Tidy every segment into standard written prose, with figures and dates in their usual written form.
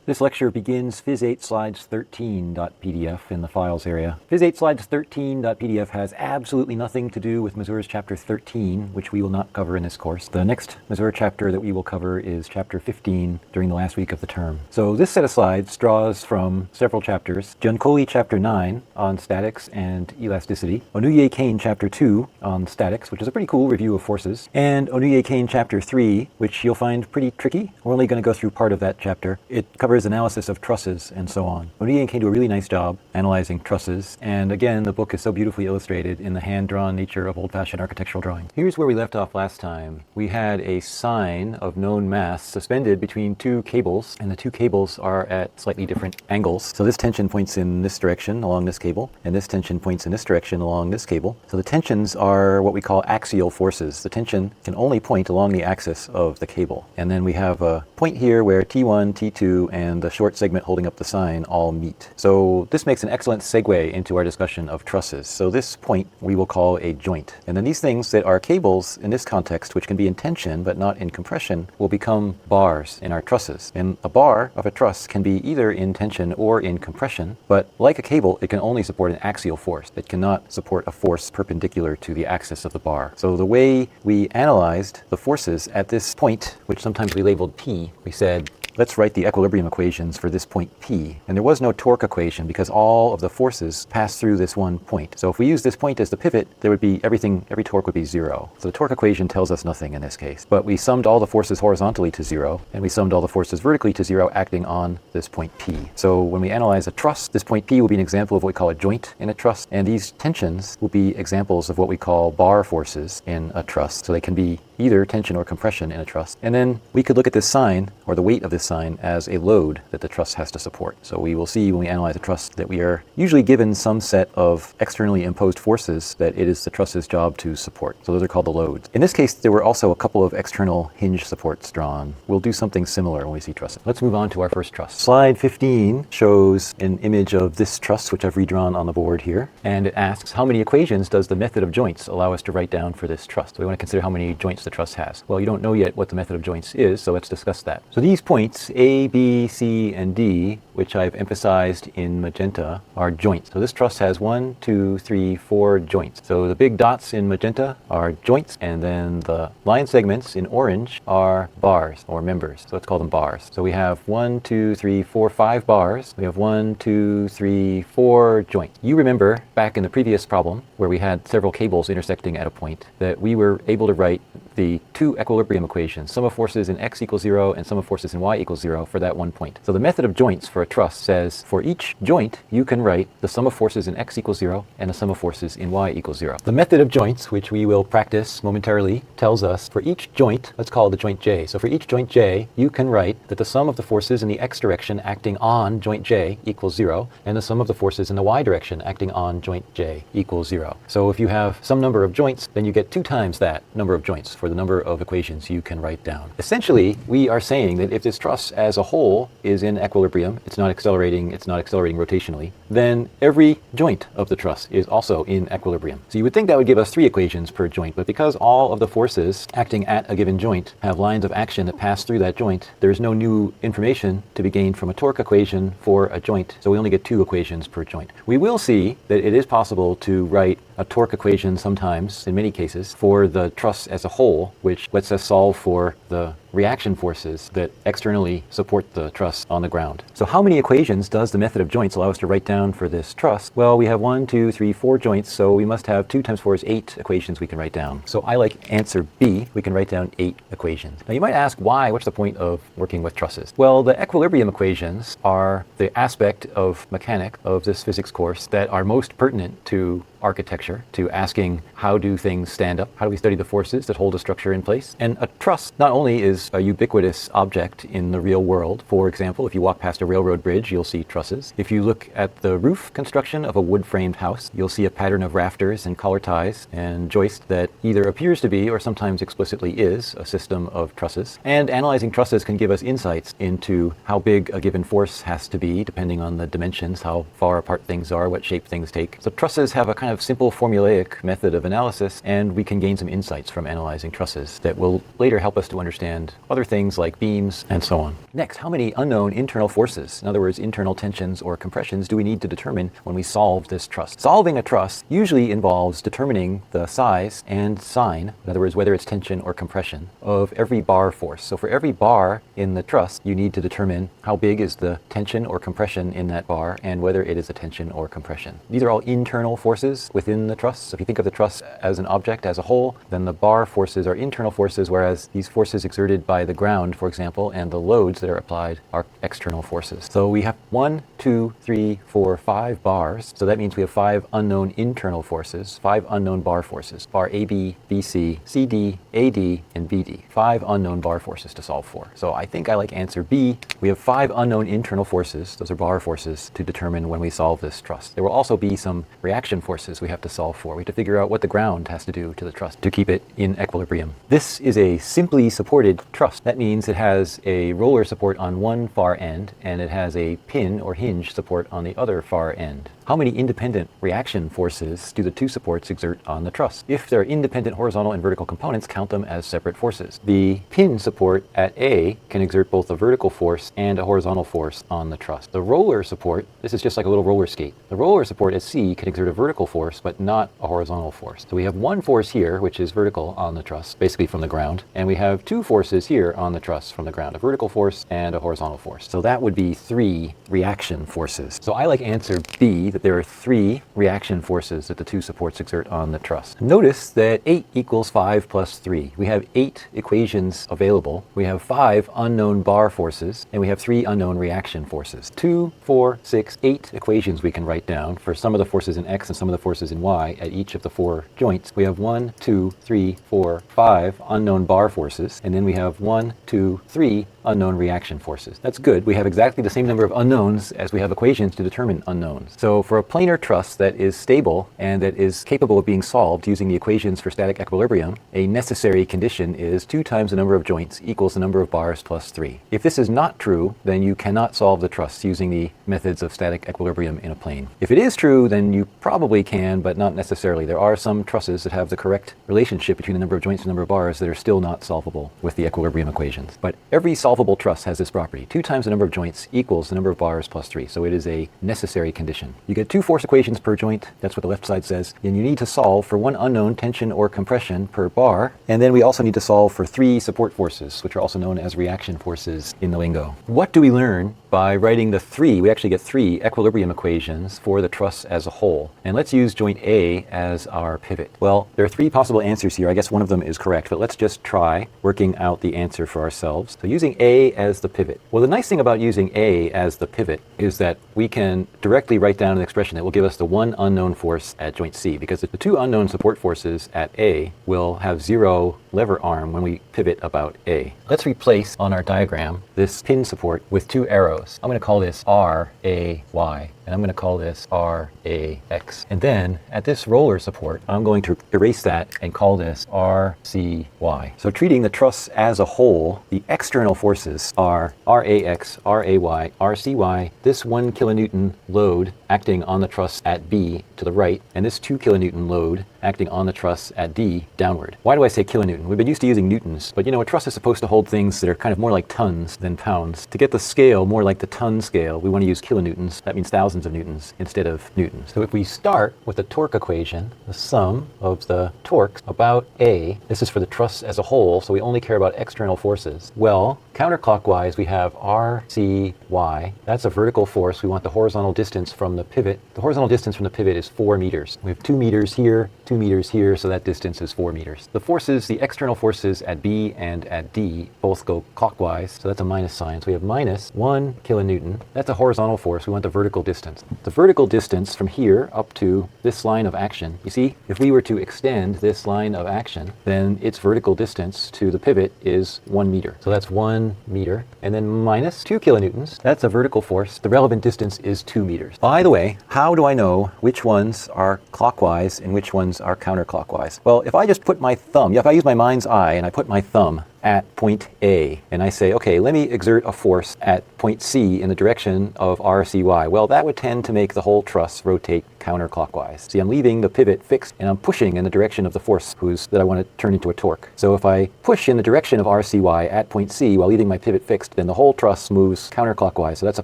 This lecture begins phys08 slides 13.pdf in the files area. phys08 slides 13.pdf has absolutely nothing to do with Mazur's chapter 13, which we will not cover in this course. The next Mazur chapter that we will cover is chapter 15 during the last week of the term. So this set of slides draws from several chapters. Onouye chapter 9 on statics and elasticity, Onouye Kane chapter 2 on statics, which is a pretty cool review of forces, and Onouye Kane chapter 3, which you'll find pretty tricky. We're only going to go through part of that chapter. It covers analysis of trusses and so on. Onouye Kane do a really nice job analyzing trusses, and again, the book is so beautifully illustrated in the hand-drawn nature of old-fashioned architectural drawing. Here's where we left off last time. We had a sine of known mass suspended between two cables, and the two cables are at slightly different angles. So this tension points in this direction along this cable, and this tension points in this direction along this cable. So the tensions are what we call axial forces. The tension can only point along the axis of the cable. And then we have a point here where T1, T2, and the short segment holding up the sine all meet. So this makes an excellent segue into our discussion of trusses. So this point we will call a joint. And then these things that are cables in this context, which can be in tension but not in compression, will become bars in our trusses. And a bar of a truss can be either in tension or in compression, but like a cable, it can only support an axial force. It cannot support a force perpendicular to the axis of the bar. So the way we analyzed the forces at this point, which sometimes we labeled P, we said, let's write the equilibrium equations for this point P. And there was no torque equation because all of the forces pass through this one point. So if we use this point as the pivot, there would be every torque would be zero. So the torque equation tells us nothing in this case. But we summed all the forces horizontally to zero, and we summed all the forces vertically to zero acting on this point P. So when we analyze a truss, this point P will be an example of what we call a joint in a truss, and these tensions will be examples of what we call bar forces in a truss. So they can be either tension or compression in a truss. And then we could look at this sine, or the weight of this sine, as a load that the truss has to support. So we will see when we analyze a truss that we are usually given some set of externally imposed forces that it is the truss's job to support. So those are called the loads. In this case, there were also a couple of external hinge supports drawn. We'll do something similar when we see trusses. Let's move on to our first truss. Slide 15 shows an image of this truss, which I've redrawn on the board here. And it asks, how many equations does the method of joints allow us to write down for this truss? So we want to consider how many joints the truss has. Well, you don't know yet what the method of joints is, so let's discuss that. So these points, A, B, C, and D, which I've emphasized in magenta, are joints. So this truss has 1, 2, 3, 4 joints. So the big dots in magenta are joints, and then the line segments in orange are bars, or members. So let's call them bars. So we have 1, 2, 3, 4, 5 bars. We have 1, 2, 3, 4 joints. You remember back in the previous problem, where we had several cables intersecting at a point, that we were able to write the two equilibrium equations, sum of forces in x equals 0 and sum of forces in y equals 0 for that one point. So the method of joints for a truss says for each joint you can write the sum of forces in x equals 0 and the sum of forces in y equals 0. The method of joints, which we will practice momentarily, tells us for each joint, let's call it the joint J. So for each joint J, you can write that the sum of the forces in the x direction acting on joint J equals 0, and the sum of the forces in the y direction acting on joint J equals 0. So if you have some number of joints, then you get 2 times that number of joints for the number of equations you can write down. Essentially, we are saying that if this truss as a whole is in equilibrium, it's not accelerating rotationally, then every joint of the truss is also in equilibrium. So you would think that would give us 3 equations per joint, but because all of the forces acting at a given joint have lines of action that pass through that joint, there's no new information to be gained from a torque equation for a joint, so we only get 2 equations per joint. We will see that it is possible to write a torque equation sometimes, in many cases, for the truss as a whole, which lets us solve for the reaction forces that externally support the truss on the ground. So how many equations does the method of joints allow us to write down for this truss? Well, we have 1, 2, 3, 4 joints, so we must have 2 times 4 is 8 equations we can write down. So I like answer B. We can write down 8 equations. Now you might ask, why? What's the point of working with trusses? Well, the equilibrium equations are the aspect of mechanics of this physics course that are most pertinent to architecture, to asking how do things stand up, how do we study the forces that hold a structure in place. And a truss not only is a ubiquitous object in the real world. For example, if you walk past a railroad bridge, you'll see trusses. If you look at the roof construction of a wood-framed house, you'll see a pattern of rafters and collar ties and joists that either appears to be or sometimes explicitly is a system of trusses. And analyzing trusses can give us insights into how big a given force has to be, depending on the dimensions, how far apart things are, what shape things take. So trusses have a kind of have simple formulaic method of analysis, and we can gain some insights from analyzing trusses that will later help us to understand other things like beams and so on. Next, how many unknown internal forces, in other words, internal tensions or compressions, do we need to determine when we solve this truss? Solving a truss usually involves determining the size and sign, in other words, whether it's tension or compression, of every bar force. So for every bar in the truss, you need to determine how big is the tension or compression in that bar and whether it is a tension or compression. These are all internal forces within the truss. So if you think of the truss as an object as a whole, then the bar forces are internal forces, whereas these forces exerted by the ground, for example, and the loads that are applied are external forces. So we have 1, 2, 3, 4, 5 bars. So that means we have 5 unknown internal forces, 5 unknown bar forces, bar AB, BC, CD, AD, and BD. 5 unknown bar forces to solve for. So I think I like answer B. We have 5 unknown internal forces, those are bar forces, to determine when we solve this truss. There will also be some reaction forces we have to solve for. We have to figure out what the ground has to do to the truss to keep it in equilibrium. This is a simply supported truss. That means it has a roller support on one far end and it has a pin or hinge support on the other far end. How many independent reaction forces do the two supports exert on the truss? If there are independent horizontal and vertical components, count them as separate forces. The pin support at A can exert both a vertical force and a horizontal force on the truss. The roller support, this is just like a little roller skate. The roller support at C can exert a vertical force, but not a horizontal force. So we have one force here, which is vertical on the truss, basically from the ground, and we have 2 forces here on the truss from the ground, a vertical force and a horizontal force. So that would be 3 reaction forces. So I like answer B, that there are 3 reaction forces that the two supports exert on the truss. Notice that 8 equals 5 plus 3. We have 8 equations available. We have 5 unknown bar forces, and we have 3 unknown reaction forces. 2, 4, 6, 8 equations we can write down for some of the forces in X and some of the forces in Y at each of the 4 joints. We have 1, 2, 3, 4, 5 unknown bar forces, and then we have 1, 2, 3 unknown reaction forces. That's good. We have exactly the same number of unknowns as we have equations to determine unknowns. So for a planar truss that is stable and that is capable of being solved using the equations for static equilibrium, a necessary condition is 2 times the number of joints equals the number of bars plus 3. If this is not true, then you cannot solve the truss using the methods of static equilibrium in a plane. If it is true, then you probably can, but not necessarily. There are some trusses that have the correct relationship between the number of joints and the number of bars that are still not solvable with the equilibrium equations. But every solvable truss has this property. 2 times the number of joints equals the number of bars plus 3. So it is a necessary condition. You get 2 force equations per joint. That's what the left side says. And you need to solve for 1 unknown tension or compression per bar. And then we also need to solve for 3 support forces, which are also known as reaction forces in the lingo. What do we learn by writing the 3? We actually get 3 equilibrium equations for the truss as a whole. And let's use joint A as our pivot. Well, there are 3 possible answers here. I guess one of them is correct, but let's just try working out the answer for ourselves. So using A as the pivot. Well, the nice thing about using A as the pivot is that we can directly write down an expression that will give us the 1 unknown force at joint C, because the 2 unknown support forces at A will have 0 lever arm when we pivot about A. Let's replace on our diagram this pin support with 2 arrows. I'm going to call this R, A, Y, and I'm going to call this R, A, X. And then at this roller support, I'm going to erase that and call this R, C, Y. So treating the truss as a whole, the external forces are RAX, RAY, RCY, this 1 kilonewton load acting on the truss at B to the right, and this 2 kilonewton load acting on the truss at D downward. Why do I say kilonewton? We've been used to using newtons, but you know, a truss is supposed to hold things that are kind of more like tons than pounds. To get the scale more like the ton scale, we want to use kilonewtons. That means thousands of newtons instead of newtons. So if we start with the torque equation, the sum of the torques about A, this is for the truss as a whole, so we only care about external forces. Well, counterclockwise, we have RCY. That's a vertical force. We want the horizontal distance from the pivot. The horizontal distance from the pivot is 4 meters. We have 2 meters here, 2 meters here, so that distance is 4 meters. The forces, the external forces at B and at D both go clockwise, so that's a minus sign. So we have minus 1 kilonewton. That's a horizontal force. We want the vertical distance. The vertical distance from here up to this line of action, you see, if we were to extend this line of action, then its vertical distance to the pivot is 1 meter. So that's 1 meter. And then minus 2 kilonewtons. That's a vertical force. The relevant distance is 2 meters. By the way, how do I know which ones are clockwise and which ones are counterclockwise? Well, if I just put my thumb, if I use my mind's eye and I put my thumb at point A, and I say, okay, let me exert a force at point C in the direction of RCY. Well, that would tend to make the whole truss rotate counterclockwise. See, I'm leaving the pivot fixed and I'm pushing in the direction of the force that I want to turn into a torque. So if I push in the direction of RCY at point C while leaving my pivot fixed, then the whole truss moves counterclockwise. So that's a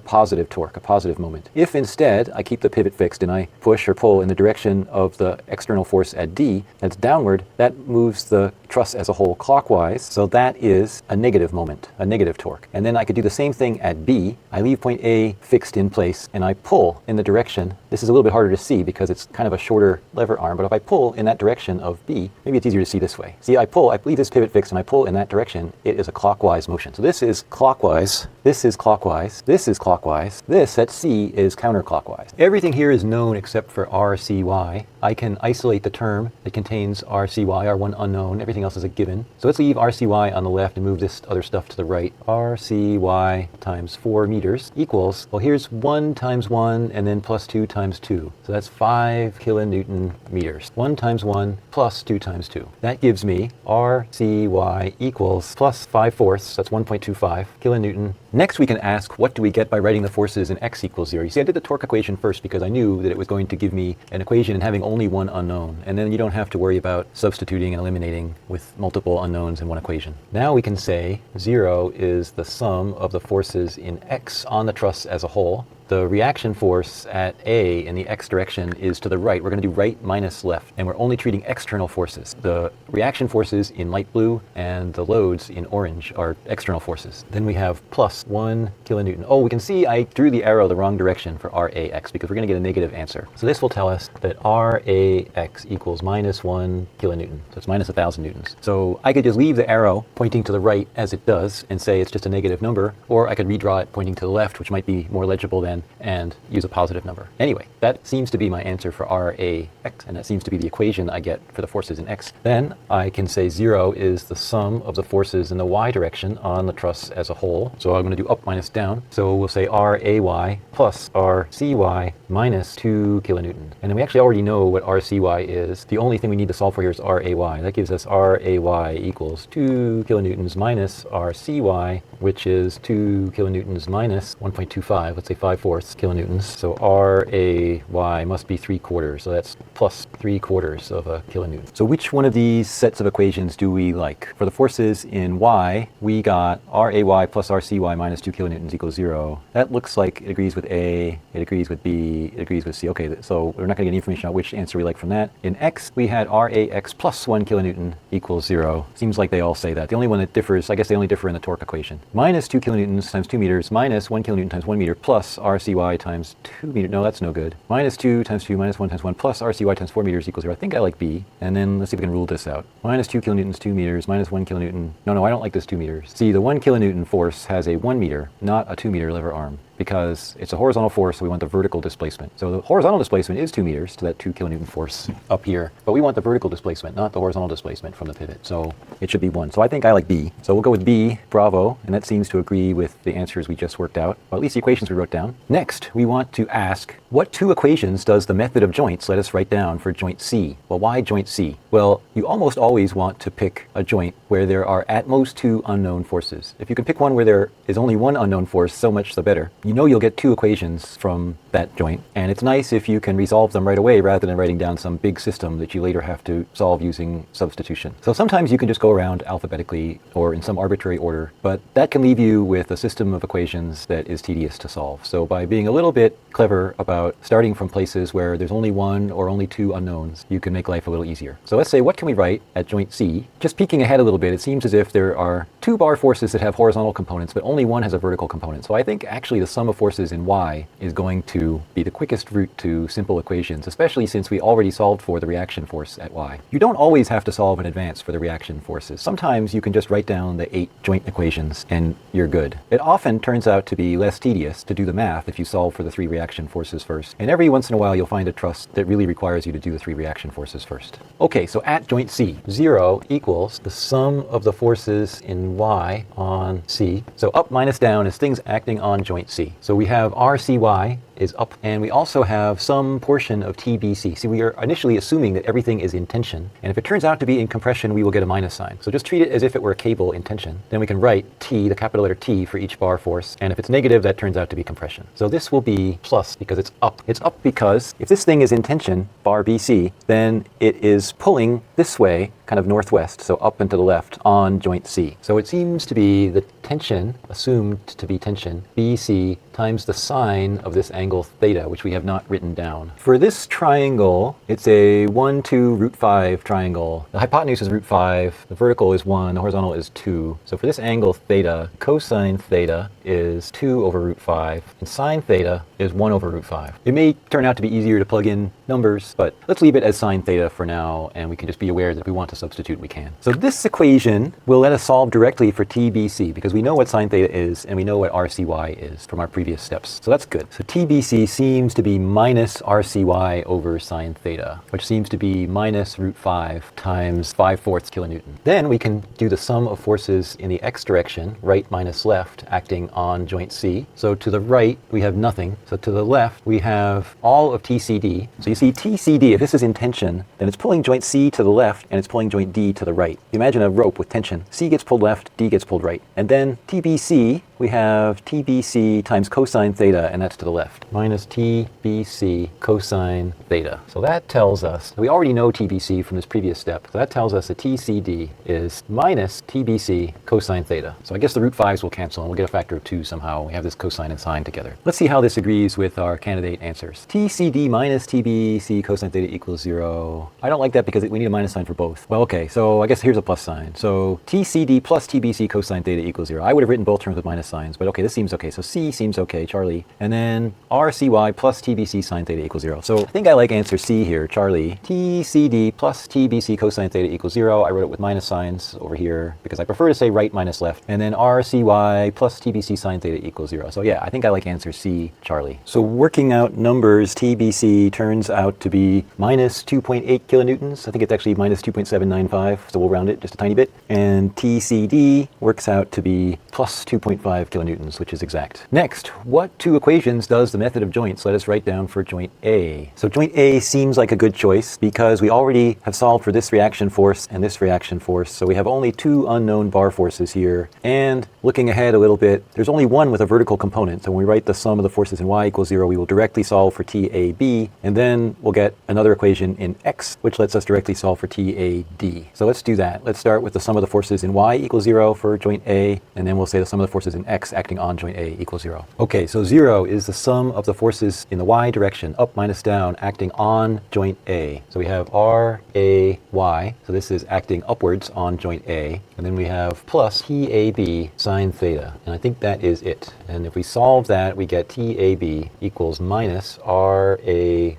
positive torque, a positive moment. If instead I keep the pivot fixed and I push or pull in the direction of the external force at D, that's downward, that moves the truss as a whole clockwise. So that is a negative moment, a negative torque. And then I could do the same thing at B. I leave point A fixed in place and I pull in the direction. This is a little bit harder to see because it's kind of a shorter lever arm, but if I pull in that direction of B, maybe it's easier to see this way. See, I leave this pivot fixed and I pull in that direction. It is a clockwise motion. So this is clockwise, this is clockwise, this is clockwise, this at C is counterclockwise. Everything here is known except for RCY. I can isolate the term that contains RCY, our one unknown. Everything else is a given. So let's leave RCY on the left and move this other stuff to the right. RCY times 4 meters equals, well, here's 1 times 1 and then plus 2 times 2. So that's 5 kilonewton meters. 1 times 1 plus 2 times 2. That gives me RCY equals plus 5/4, that's 1.25 kilonewton. Next we can ask, what do we get by writing the forces in x equals 0? You see, I did the torque equation first because I knew that it was going to give me an equation and having only one unknown. And then you don't have to worry about substituting and eliminating with multiple unknowns in one equation. Now we can say 0 is the sum of the forces in x on the truss as a whole. The reaction force at A in the x direction is to the right. We're going to do right minus left, and we're only treating external forces. The reaction forces in light blue and the loads in orange are external forces. Then we have plus 1 kilonewton. Oh, we can see I drew the arrow the wrong direction for RAX because we're going to get a negative answer. So this will tell us that RAX equals minus 1 kilonewton. So it's minus 1,000 newtons. So I could just leave the arrow pointing to the right as it does and say it's just a negative number, or I could redraw it pointing to the left, which might be more legible than, and use a positive number. Anyway, that seems to be my answer for RAX, and that seems to be the equation I get for the forces in x. Then I can say 0 is the sum of the forces in the y direction on the truss as a whole. So I'm going to do up minus down. So we'll say RAY plus RCY minus 2 kilonewton. And then we actually already know what RCY is. The only thing we need to solve for here is RAY. That gives us RAY equals 2 kilonewtons minus RCY, which is 2 kilonewtons minus 1.25, let's say 5/4 kilonewtons. So RAY must be 3/4, so that's plus 3/4 of a kilonewton. So which one of these sets of equations do we like? For the forces in y, we got RAY plus RCY minus 2 kilonewtons equals 0. That looks like it agrees with A, it agrees with B, it agrees with C. Okay, so we're not going to get any information on which answer we like from that. In x, we had RAX plus 1 kilonewton equals 0. Seems like they all say that. The only one that differs, I guess they only differ in the torque equation. Minus 2 kilonewtons times 2 meters minus 1 kilonewton times 1 meter plus RCY times 2 meters. No, that's no good. Minus 2 times 2 minus 1 times 1 plus RCY times 4 meters equals 0. I think I like B. And then let's see if we can rule this out. Minus 2 kilonewtons, 2 meters, minus 1 kilonewton. No, I don't like this 2 meters. See, the 1 kilonewton force has a 1 meter, not a 2 meter lever arm, because it's a horizontal force, so we want the vertical displacement. So the horizontal displacement is 2 meters to that 2 kilonewton force up here, but we want the vertical displacement, not the horizontal displacement from the pivot. So it should be 1. So I think I like B. So we'll go with B, bravo, and that seems to agree with the answers we just worked out, or at least the equations we wrote down. Next, we want to ask, what 2 equations does the method of joints let us write down for joint C? Well, why joint C? Well, you almost always want to pick a joint where there are at most 2 unknown forces. If you can pick one where there is only 1 unknown force, so much the better. You know you'll get 2 equations from that joint, and it's nice if you can resolve them right away rather than writing down some big system that you later have to solve using substitution. So sometimes you can just go around alphabetically or in some arbitrary order, but that can leave you with a system of equations that is tedious to solve. So by being a little bit clever about starting from places where there's only 1 or only 2 unknowns, you can make life a little easier. So let's say, what can we write at joint C? Just peeking ahead a little bit, it seems as if there are 2 bar forces that have horizontal components, but only one has a vertical component. So I think actually the sum of forces in y is going to be the quickest route to simple equations, especially since we already solved for the reaction force at y. You don't always have to solve in advance for the reaction forces. Sometimes you can just write down the 8 joint equations and you're good. It often turns out to be less tedious to do the math if you solve for the 3 reaction forces first. And every once in a while you'll find a truss that really requires you to do the 3 reaction forces first. Okay, so at joint C, 0 equals the sum of the forces in y on C. So up minus down is things acting on joint C. So we have RCY is up. And we also have some portion of TBC. See, we are initially assuming that everything is in tension. And if it turns out to be in compression, we will get a minus sign. So just treat it as if it were a cable in tension. Then we can write T, the capital letter T, for each bar force. And if it's negative, that turns out to be compression. So this will be plus because it's up. It's up because if this thing is in tension, bar BC, then it is pulling this way, kind of northwest, so up and to the left on joint C. So it seems to be the tension, assumed to be tension, BC times the sine of this angle theta, which we have not written down. For this triangle, it's a 1, 2, root 5 triangle. The hypotenuse is root 5, the vertical is 1, the horizontal is 2. So for this angle theta, cosine theta is 2 over root 5, and sine theta is 1 over root 5. It may turn out to be easier to plug in numbers, but let's leave it as sine theta for now, and we can just be aware that if we want to substitute, we can. So this equation will let us solve directly for TBC, because we know what sine theta is, and we know what RCY is from our previous steps. So that's good. So TBC seems to be minus RCY over sine theta, which seems to be minus root 5 times 5/4 kilonewton. Then we can do the sum of forces in the x direction, right minus left, acting on joint C. So to the right, we have nothing. So to the left, we have all of TCD. So you see TCD, if this is in tension, then it's pulling joint C to the left, and it's pulling joint D to the right. Imagine a rope with tension. C gets pulled left, D gets pulled right. And then TBC, we have TBC times cosine theta, and that's to the left, minus TBC cosine theta. So that tells us, we already know TBC from this previous step, so that tells us that TCD is minus TBC cosine theta. So I guess the root 5s will cancel, and we'll get a factor of 2 somehow. We have this cosine and sine together. Let's see how this agrees with our candidate answers. TCD minus TBC cosine theta equals 0. I don't like that because we need a minus sign for both. Well, okay, so I guess here's a plus sign. So TCD plus TBC cosine theta equals 0. I would have written both terms with minus signs, but okay, this seems okay. So C seems okay, Charlie. And then RCY plus TBC sine theta equals 0. So I think I like answer C here, Charlie. TCD plus TBC cosine theta equals 0. I wrote it with minus signs over here because I prefer to say right minus left. And then RCY plus TBC sine theta equals 0. So yeah, I think I like answer C, Charlie. So working out numbers, TBC turns out to be minus 2.8 kilonewtons. I think it's actually minus 2.795, so we'll round it just a tiny bit. And TCD works out to be plus 2.5 kilonewtons, which is exact. Next, what two equations does the method of joints let us write down for joint A? So joint A seems like a good choice because we already have solved for this reaction force and this reaction force, so we have only two unknown bar forces here. And looking ahead a little bit, there's only one with a vertical component, so when we write the sum of the forces in y equals 0, we will directly solve for TAB, and then we'll get another equation in x, which lets us directly solve for TAD. So let's do that. Let's start with the sum of the forces in y equals 0 for joint A, and then we'll say the sum of the forces in x acting on joint A equals 0. Okay, so 0 is the sum of the forces in the y direction, up minus down, acting on joint A. So we have R, A, Y, so this is acting upwards on joint A, and then we have plus TAB sine theta, and I think that is it. And if we solve that, we get TAB equals minus RAY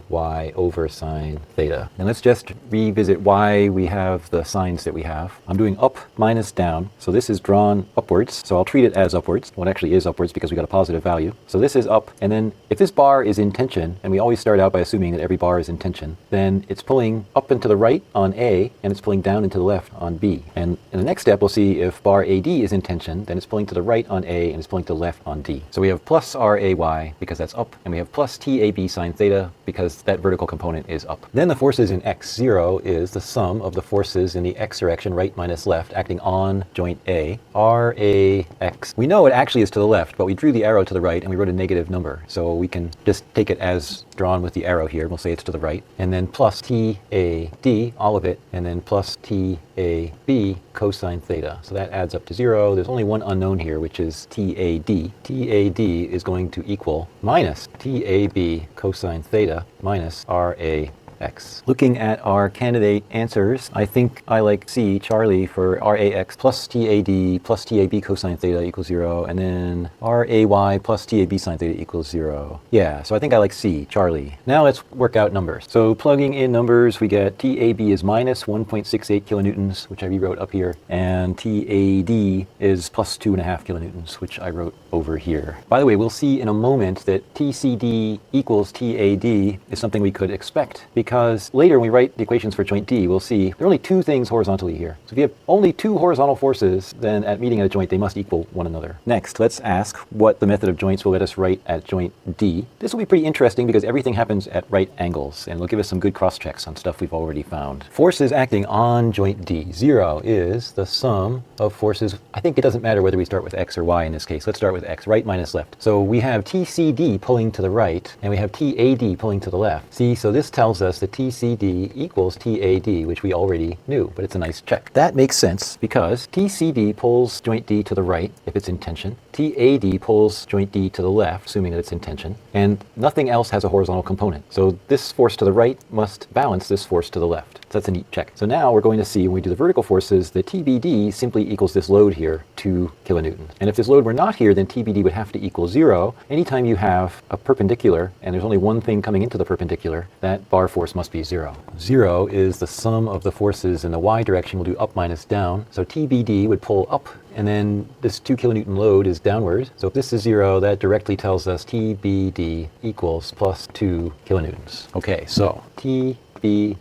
over sine theta. And let's just revisit why we have the signs that we have. I'm doing up minus down, so this is drawn upwards, so I'll treat it as upwards. Well, it actually is upwards because we got a positive value. So this is up, and then if this bar is in tension, and we always start out by assuming that every bar is in tension, then it's pulling up and to the right on A, and it's pulling down and to the left on B. And in the next step, we'll see if bar AD is in tension, then it's pulling to the right on A, and it's pulling to the left on D. So we have plus RAY because that's up, and we have plus TAB sine theta because that vertical component is up. Then the forces in x, 0 is the sum of the forces in the x direction, right minus left, acting on joint A. RAX. We know it actually is to the left, but we drew the arrow to the right and we wrote a negative number. So we can just take it as drawn with the arrow here. We'll say it's to the right. And then plus TAD, all of it, and then plus TAB cosine theta. So that adds up to 0. There's only one unknown here, which is TAD. TAD is going to equal minus TAB cosine theta minus RAX. Looking at our candidate answers, I think I like C, Charlie, for RAX plus TAD plus TAB cosine theta equals 0, and then RAY plus TAB sine theta equals 0. Yeah, so I think I like C, Charlie. Now let's work out numbers. So plugging in numbers, we get TAB is minus 1.68 kilonewtons, which I rewrote up here, and TAD is plus 2.5 kilonewtons, which I wrote over here. By the way, we'll see in a moment that TCD equals TAD is something we could expect, because because later when we write the equations for joint D, we'll see there are only two things horizontally here. So if you have only two horizontal forces, then at meeting at a joint, they must equal one another. Next, let's ask what the method of joints will let us write at joint D. This will be pretty interesting because everything happens at right angles, and it'll give us some good cross checks on stuff we've already found. Forces acting on joint D. 0 is the sum of forces. I think it doesn't matter whether we start with X or Y in this case. Let's start with X, right minus left. So we have TCD pulling to the right, and we have TAD pulling to the left. See, so this tells us that TCD equals TAD, which we already knew, but it's a nice check. That makes sense because TCD pulls joint D to the right if it's in tension. TAD pulls joint D to the left, assuming that it's in tension, and nothing else has a horizontal component. So this force to the right must balance this force to the left. So that's a neat check. So now we're going to see when we do the vertical forces that TBD simply equals this load here, 2 kilonewtons. And if this load were not here, then TBD would have to equal 0. Anytime you have a perpendicular and there's only one thing coming into the perpendicular, that bar force must be 0. 0 is the sum of the forces in the y direction. We'll do up minus down. So TBD would pull up, and then this 2 kilonewton load is downward. So if this is 0, that directly tells us TBD equals plus 2 kilonewtons. Okay, so TBD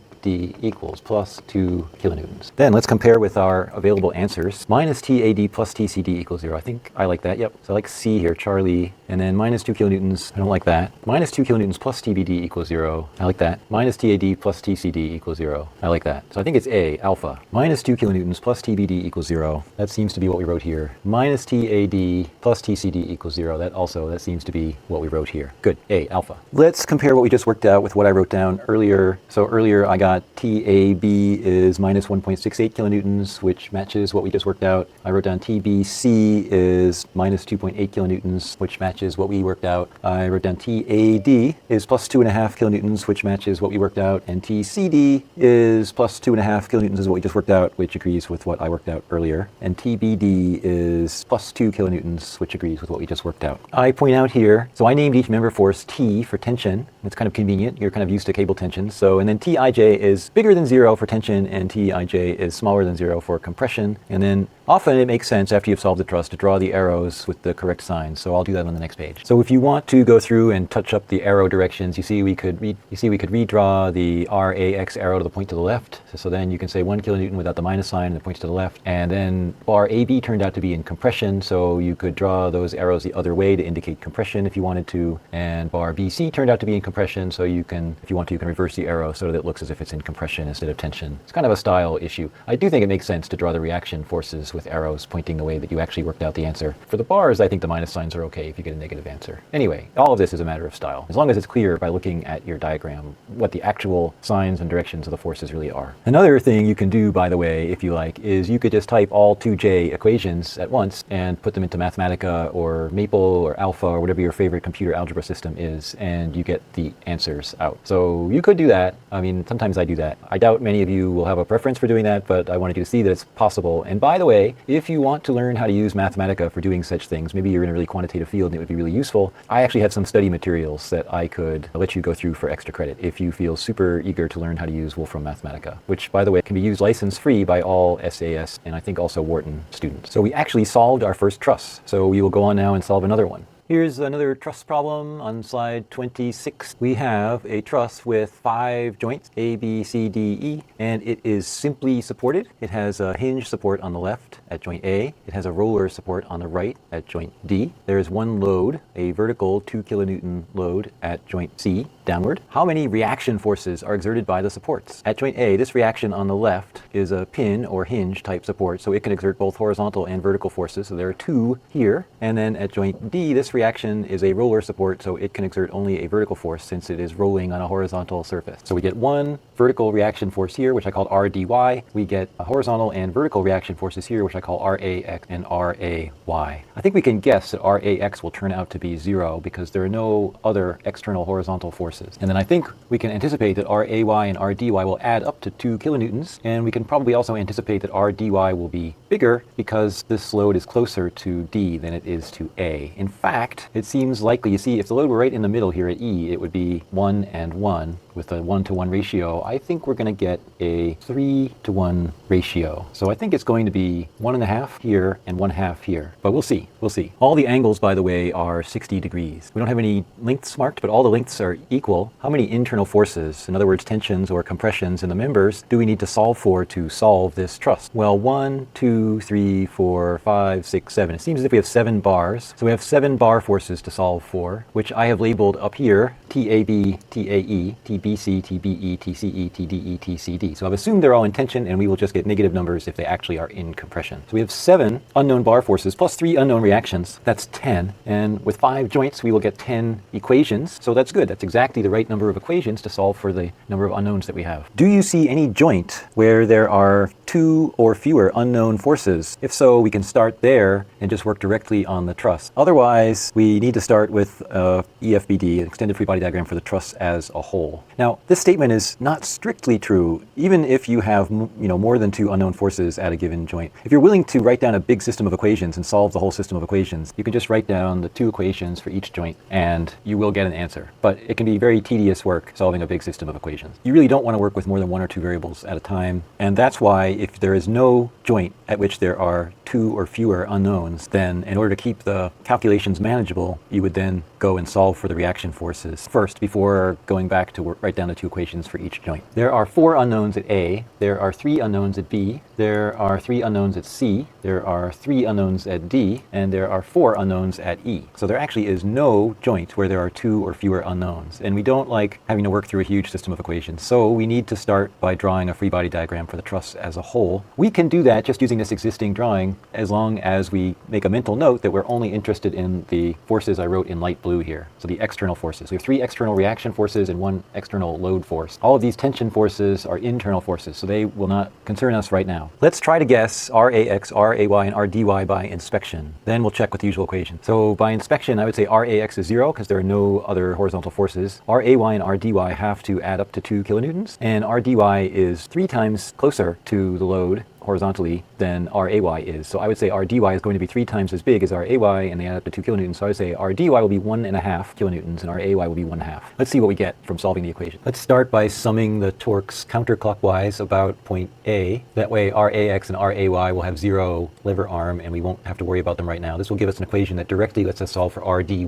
equals plus 2 kilonewtons. Then let's compare with our available answers. Minus TAD plus TCD equals 0. I think I like that. Yep. So I like C here, Charlie. And then minus 2 kilonewtons. I don't like that. Minus 2 kilonewtons plus TBD equals 0. I like that. Minus TAD plus TCD equals 0. I like that. So I think it's A, alpha. Minus 2 kilonewtons plus TBD equals 0. That seems to be what we wrote here. Minus TAD plus TCD equals 0. That seems to be what we wrote here. Good. A, alpha. Let's compare what we just worked out with what I wrote down earlier. So earlier I got TAB is minus 1.68 kilonewtons, which matches what we just worked out. I wrote down TBC is minus 2.8 kilonewtons, which matches what we worked out. I wrote down TAD is plus 2.5 kilonewtons, which matches what we worked out. And TCD is plus 2.5 kilonewtons is what we just worked out, which agrees with what I worked out earlier. And TBD is plus 2 kilonewtons, which agrees with what we just worked out. I point out here, so I named each member force T for tension. It's kind of convenient. You're kind of used to cable tension. So, and then TIJ is bigger than 0 for tension, and TIJ is smaller than 0 for compression. And then often it makes sense after you've solved the truss to draw the arrows with the correct signs. So I'll do that on the next page. So if you want to go through and touch up the arrow directions, you see we could redraw the RAX arrow to the point to the left. So then you can say 1 kilonewton without the minus sign and it points to the left. And then bar AB turned out to be in compression, so you could draw those arrows the other way to indicate compression if you wanted to. And bar BC turned out to be in compression, so you can, if you want to, you can reverse the arrow so that it looks as if it's in compression instead of tension. It's kind of a style issue. I do think it makes sense to draw the reaction forces with arrows pointing the way that you actually worked out the answer. For the bars, I think the minus signs are okay if you get a negative answer. Anyway, all of this is a matter of style. As long as it's clear by looking at your diagram what the actual signs and directions of the forces really are. Another thing you can do, by the way, if you like, is you could just type all 2J equations at once and put them into Mathematica or Maple or Alpha or whatever your favorite computer algebra system is, and you get the answers out. So you could do that. I mean, sometimes I do that. I doubt many of you will have a preference for doing that, but I wanted you to see that it's possible. And by the way, if you want to learn how to use Mathematica for doing such things, maybe you're in a really quantitative field and it would be really useful, I actually have some study materials that I could let you go through for extra credit if you feel super eager to learn how to use Wolfram Mathematica, which, by the way, can be used license-free by all SAS and I think also Wharton students. So we actually solved our first truss. So we will go on now and solve another one. Here's another truss problem on slide 26. We have a truss with 5 joints, A, B, C, D, E, and it is simply supported. It has a hinge support on the left at joint A. It has a roller support on the right at joint D. There is one load, a vertical 2 kilonewton load at joint C, downward. How many reaction forces are exerted by the supports? At joint A, this reaction on the left is a pin or hinge type support, so it can exert both horizontal and vertical forces. So there are 2 here. And then at joint D, this reaction is a roller support, so it can exert only a vertical force since it is rolling on a horizontal surface. So we get one vertical reaction force here, which I called RDY. We get a horizontal and vertical reaction forces here, which I call RAX and RAY. I think we can guess that RAX will turn out to be 0 because there are no other external horizontal forces. And then I think we can anticipate that RAY and RDY will add up to 2 kilonewtons, and we can probably also anticipate that RDY will be bigger because this load is closer to D than it is to A. In fact, fact, it seems likely, you see, if the load were right in the middle here at E, it would be 1 and 1 with a 1-to-1 ratio. I think we're going to get a 3-to-1 ratio. So I think it's going to be 1.5 here and 1/2 here. But we'll see. We'll see. All the angles, by the way, are 60 degrees. We don't have any lengths marked, but all the lengths are equal. How many internal forces, in other words, tensions or compressions in the members, do we need to solve for to solve this truss? Well, 1, 2, 3, 4, 5, 6, 7. It seems as if we have 7 bars. So we have 7 bar forces to solve for, which I have labeled up here, TAB, TAE, TBC, TBE, TCE, TDE, TCD. So I've assumed they're all in tension, and we will just get negative numbers if they actually are in compression. So we have 7 unknown bar forces plus 3 unknown reactions. That's 10. And with 5 joints, we will get 10 equations. So that's good. That's exactly the right number of equations to solve for the number of unknowns that we have. Do you see any joint where there are 2 or fewer unknown forces? If so, we can start there and just work directly on the truss. Otherwise, we need to start with EFBD, an extended free body diagram for the truss as a whole. Now, this statement is not strictly true, even if you have more than 2 unknown forces at a given joint. If you're willing to write down a big system of equations and solve the whole system of equations, you can just write down the 2 equations for each joint and you will get an answer. But it can be very tedious work solving a big system of equations. You really don't want to work with more than 1 or 2 variables at a time, and that's why if there is no joint at which there are 2 or fewer unknowns, then in order to keep the calculations manageable, you would then go and solve for the reaction forces first before going back to write down the 2 equations for each joint. There are 4 unknowns at A, there are 3 unknowns at B, there are 3 unknowns at C, there are 3 unknowns at D, and there are 4 unknowns at E. So there actually is no joint where there are 2 or fewer unknowns, and we don't like having to work through a huge system of equations. So we need to start by drawing a free body diagram for the truss as a whole. We can do that just using this existing drawing as long as we make a mental note that we're only interested in the forces I wrote in light blue here. So the external forces. We have 3 external reaction forces and 1 external load force. All of these tension forces are internal forces, so they will not concern us right now. Let's try to guess RAX, RAY, and RDY by inspection. Then we'll check with the usual equation. So by inspection, I would say RAX is 0 because there are no other horizontal forces. RAY and RDY have to add up to 2 kilonewtons, and RDY is 3 times closer to the load horizontally than RAY is. So I would say RDY is going to be 3 times as big as RAY, and they add up to 2 kilonewtons. So I would say RDY will be 1.5 kilonewtons and RAY will be 1/2. Let's see what we get from solving the equation. Let's start by summing the torques counterclockwise about point A. That way RAX and RAY will have 0 lever arm and we won't have to worry about them right now. This will give us an equation that directly lets us solve for RDY.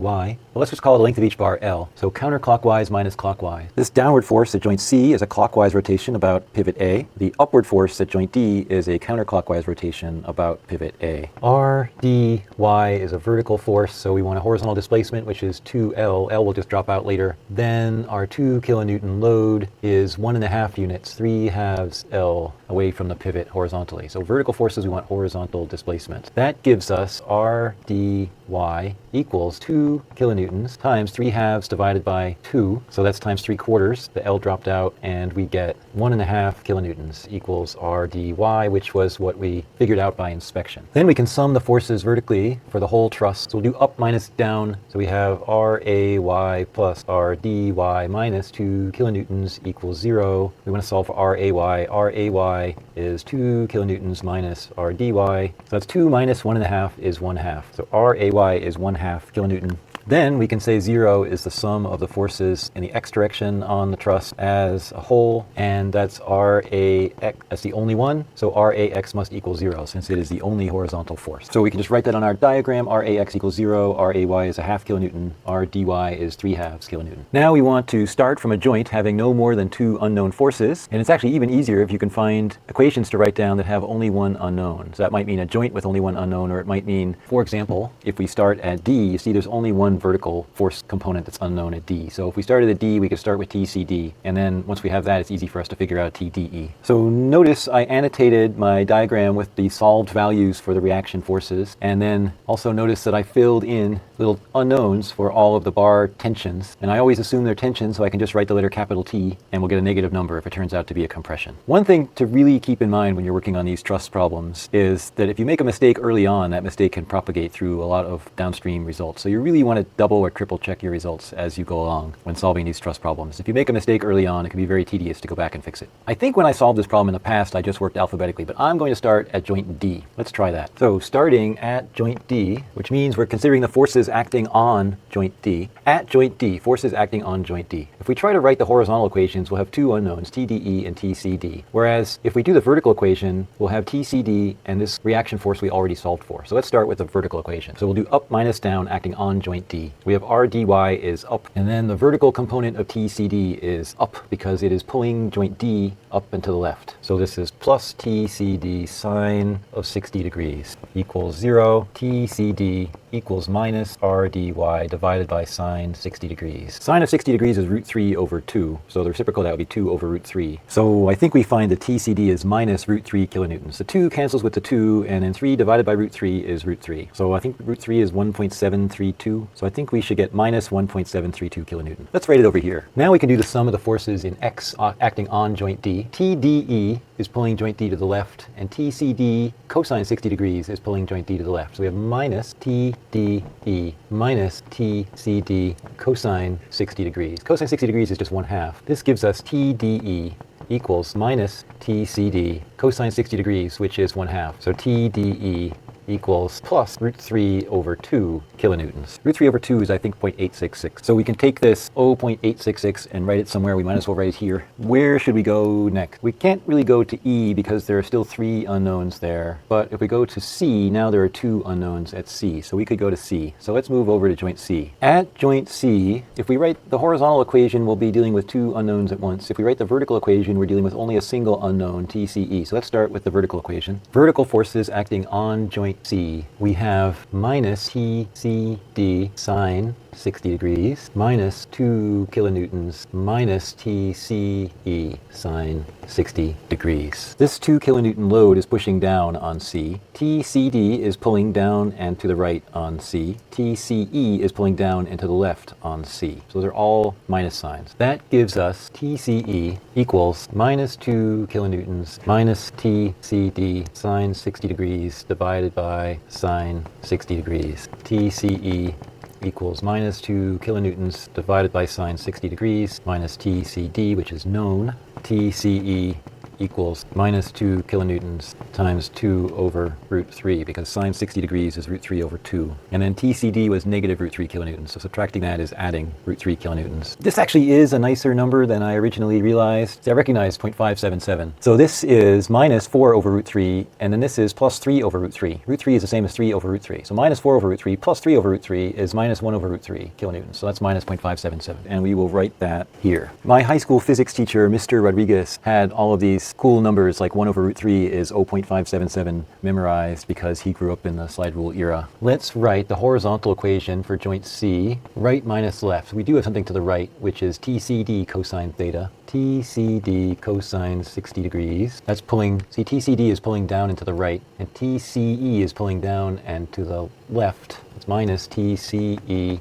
Well, let's just call the length of each bar L. So counterclockwise minus clockwise. This downward force at joint C is a clockwise rotation about pivot A. The upward force at joint D is a counterclockwise rotation about pivot A. RDY is a vertical force, so we want a horizontal displacement, which is 2L. L will just drop out later. Then our 2 kilonewton load is 1.5 units, 3/2 L away from the pivot horizontally. So vertical forces, we want horizontal displacement. That gives us RDY equals 2 kilonewtons times 3/2 divided by 2. So that's times 3/4. The L dropped out and we get 1.5 kilonewtons equals RDY, which was what we figured out by inspection. Then we can sum the forces vertically for the whole truss. So we'll do up minus down. So we have RAY plus RDY minus 2 kilonewtons equals 0. We want to solve for RAY. RAY is 2 kilonewtons minus RDY. So that's 2 minus 1.5 is 1/2. So RAY is 1/2 kilonewton. Then we can say 0 is the sum of the forces in the x direction on the truss as a whole, and that's RAX, that's the only one, so RAX must equal 0 since it is the only horizontal force. So we can just write that on our diagram. RAX equals 0, RAY is 1/2 kilonewton, RDY is 3/2 kilonewton. Now we want to start from a joint having no more than 2 unknown forces, and it's actually even easier if you can find equations to write down that have only 1 unknown. So that might mean a joint with only 1 unknown, or it might mean, for example, if we start at D, you see there's only 1 vertical force component that's unknown at D. So if we started at D, we could start with TCD, and then once we have that, it's easy for us to figure out TDE. So notice I annotated my diagram with the solved values for the reaction forces, and then also notice that I filled in little unknowns for all of the bar tensions, and I always assume they're tensions, so I can just write the letter capital T, and we'll get a negative number if it turns out to be a compression. One thing to really keep in mind when you're working on these truss problems is that if you make a mistake early on, that mistake can propagate through a lot of downstream results. So you really want to double or triple check your results as you go along when solving these truss problems. If you make a mistake early on, it can be very tedious to go back and fix it. I think when I solved this problem in the past, I just worked alphabetically, but I'm going to start at joint D. Let's try that. So starting at joint D, which means we're considering the forces forces acting on joint D. At joint D, forces acting on joint D. If we try to write the horizontal equations, we'll have two unknowns, TDE and TCD. Whereas if we do the vertical equation, we'll have TCD and this reaction force we already solved for. So let's start with the vertical equation. So we'll do up minus down acting on joint D. We have RDY is up, and then the vertical component of TCD is up because it is pulling joint D up and to the left. So this is plus TCD sine of 60 degrees equals 0. TCD equals minus RDY divided by sine 60 degrees. Sine of 60 degrees is root 3 over 2. So the reciprocal of that would be 2 over root 3. So I think we find that TCD is minus root 3 kilonewtons. The 2 cancels with the 2, and then 3 divided by root 3 is root 3. So I think root 3 is 1.732. So I think we should get minus 1.732 kilonewton. Let's write it over here. Now we can do the sum of the forces in X acting on joint D. TDE is pulling joint D to the left, and TCD cosine 60 degrees is pulling joint D to the left. So we have minus TDE minus TCD cosine 60 degrees. Cosine 60 degrees is just 1/2. This gives us TDE equals minus TCD cosine 60 degrees, which is 1/2. So TDE equals plus root 3 over 2 kilonewtons. Root 3 over 2 is, I think, 0.866. So we can take this 0.866 and write it somewhere. We might as well write it here. Where should we go next? We can't really go to E because there are still 3 unknowns there. But if we go to C, now there are 2 unknowns at C. So we could go to C. So let's move over to joint C. At joint C, if we write the horizontal equation, we'll be dealing with 2 unknowns at once. If we write the vertical equation, we're dealing with only a single unknown, TCE. So let's start with the vertical equation. Vertical forces acting on joint C. We have minus TCD sine 60 degrees minus 2 kilonewtons minus TCE sine 60 degrees. This 2 kilonewton load is pushing down on C. TCD is pulling down and to the right on C. TCE is pulling down and to the left on C. So those are all minus signs. That gives us TCE equals minus 2 kilonewtons minus TCD sine 60 degrees divided by sine 60 degrees. TCE equals minus 2 kilonewtons divided by sine 60 degrees minus TCD, which is known. TCE equals minus 2 kilonewtons times 2 over root 3, because sine 60 degrees is root 3 over 2. And then TCD was negative root 3 kilonewtons, so subtracting that is adding root 3 kilonewtons. This actually is a nicer number than I originally realized. I recognized 0.577. So this is minus 4 over root 3, and then this is plus 3 over root 3. Root 3 is the same as 3 over root 3. So minus 4 over root 3 plus 3 over root 3 is minus 1 over root 3 kilonewtons. So that's minus 0.577, and we will write that here. My high school physics teacher, Mr. Rodriguez, had all of these cool numbers like 1 over root 3 is 0.577 memorized because he grew up in the slide rule era. Let's write the horizontal equation for joint C, right minus left. We do have something to the right, which is TCD cosine theta. TCD cosine 60 degrees. That's pulling, see, TCD is pulling down and to the right, and TCE is pulling down and to the left. It's minus TCE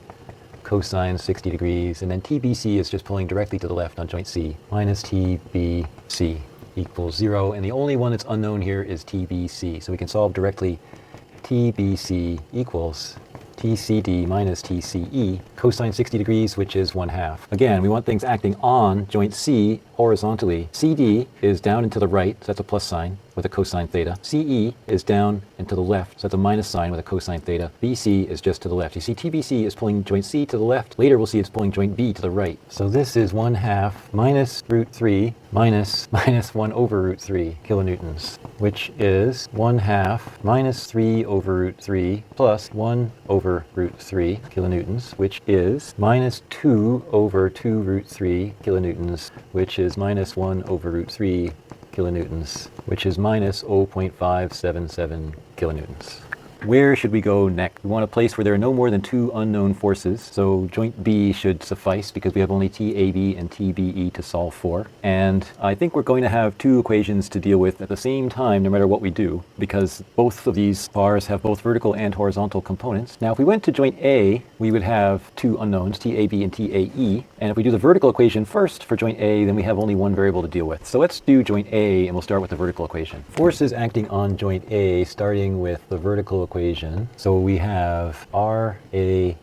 cosine 60 degrees, and then TBC is just pulling directly to the left on joint C, minus TBC equals 0, and the only one that's unknown here is TBC, so we can solve directly. TBC equals TCD minus TCE cosine 60 degrees, which is 1/2. Again, we want things acting on joint C horizontally. CD is down and to the right, so that's a plus sign with a cosine theta. CE is down and to the left, so that's a minus sign with a cosine theta. BC is just to the left. You see TBC is pulling joint C to the left. Later we'll see it's pulling joint B to the right. So this is 1/2 minus root 3 minus 1 over root 3 kilonewtons, which is 1/2 minus 3 over root 3 plus 1 over root 3 kilonewtons, which is minus 2 over 2 root 3 kilonewtons, which is minus 1 over root 3 kilonewtons, which is minus 0.577 kilonewtons. Where should we go next? We want a place where there are no more than 2 unknown forces. So joint B should suffice because we have only TAB and TBE to solve for. And I think we're going to have 2 equations to deal with at the same time no matter what we do, because both of these bars have both vertical and horizontal components. Now if we went to joint A, we would have 2 unknowns, TAB and TAE. And if we do the vertical equation first for joint A, then we have only one variable to deal with. So let's do joint A, and we'll start with the vertical equation. Forces acting on joint A, starting with the vertical equation. So we have RAY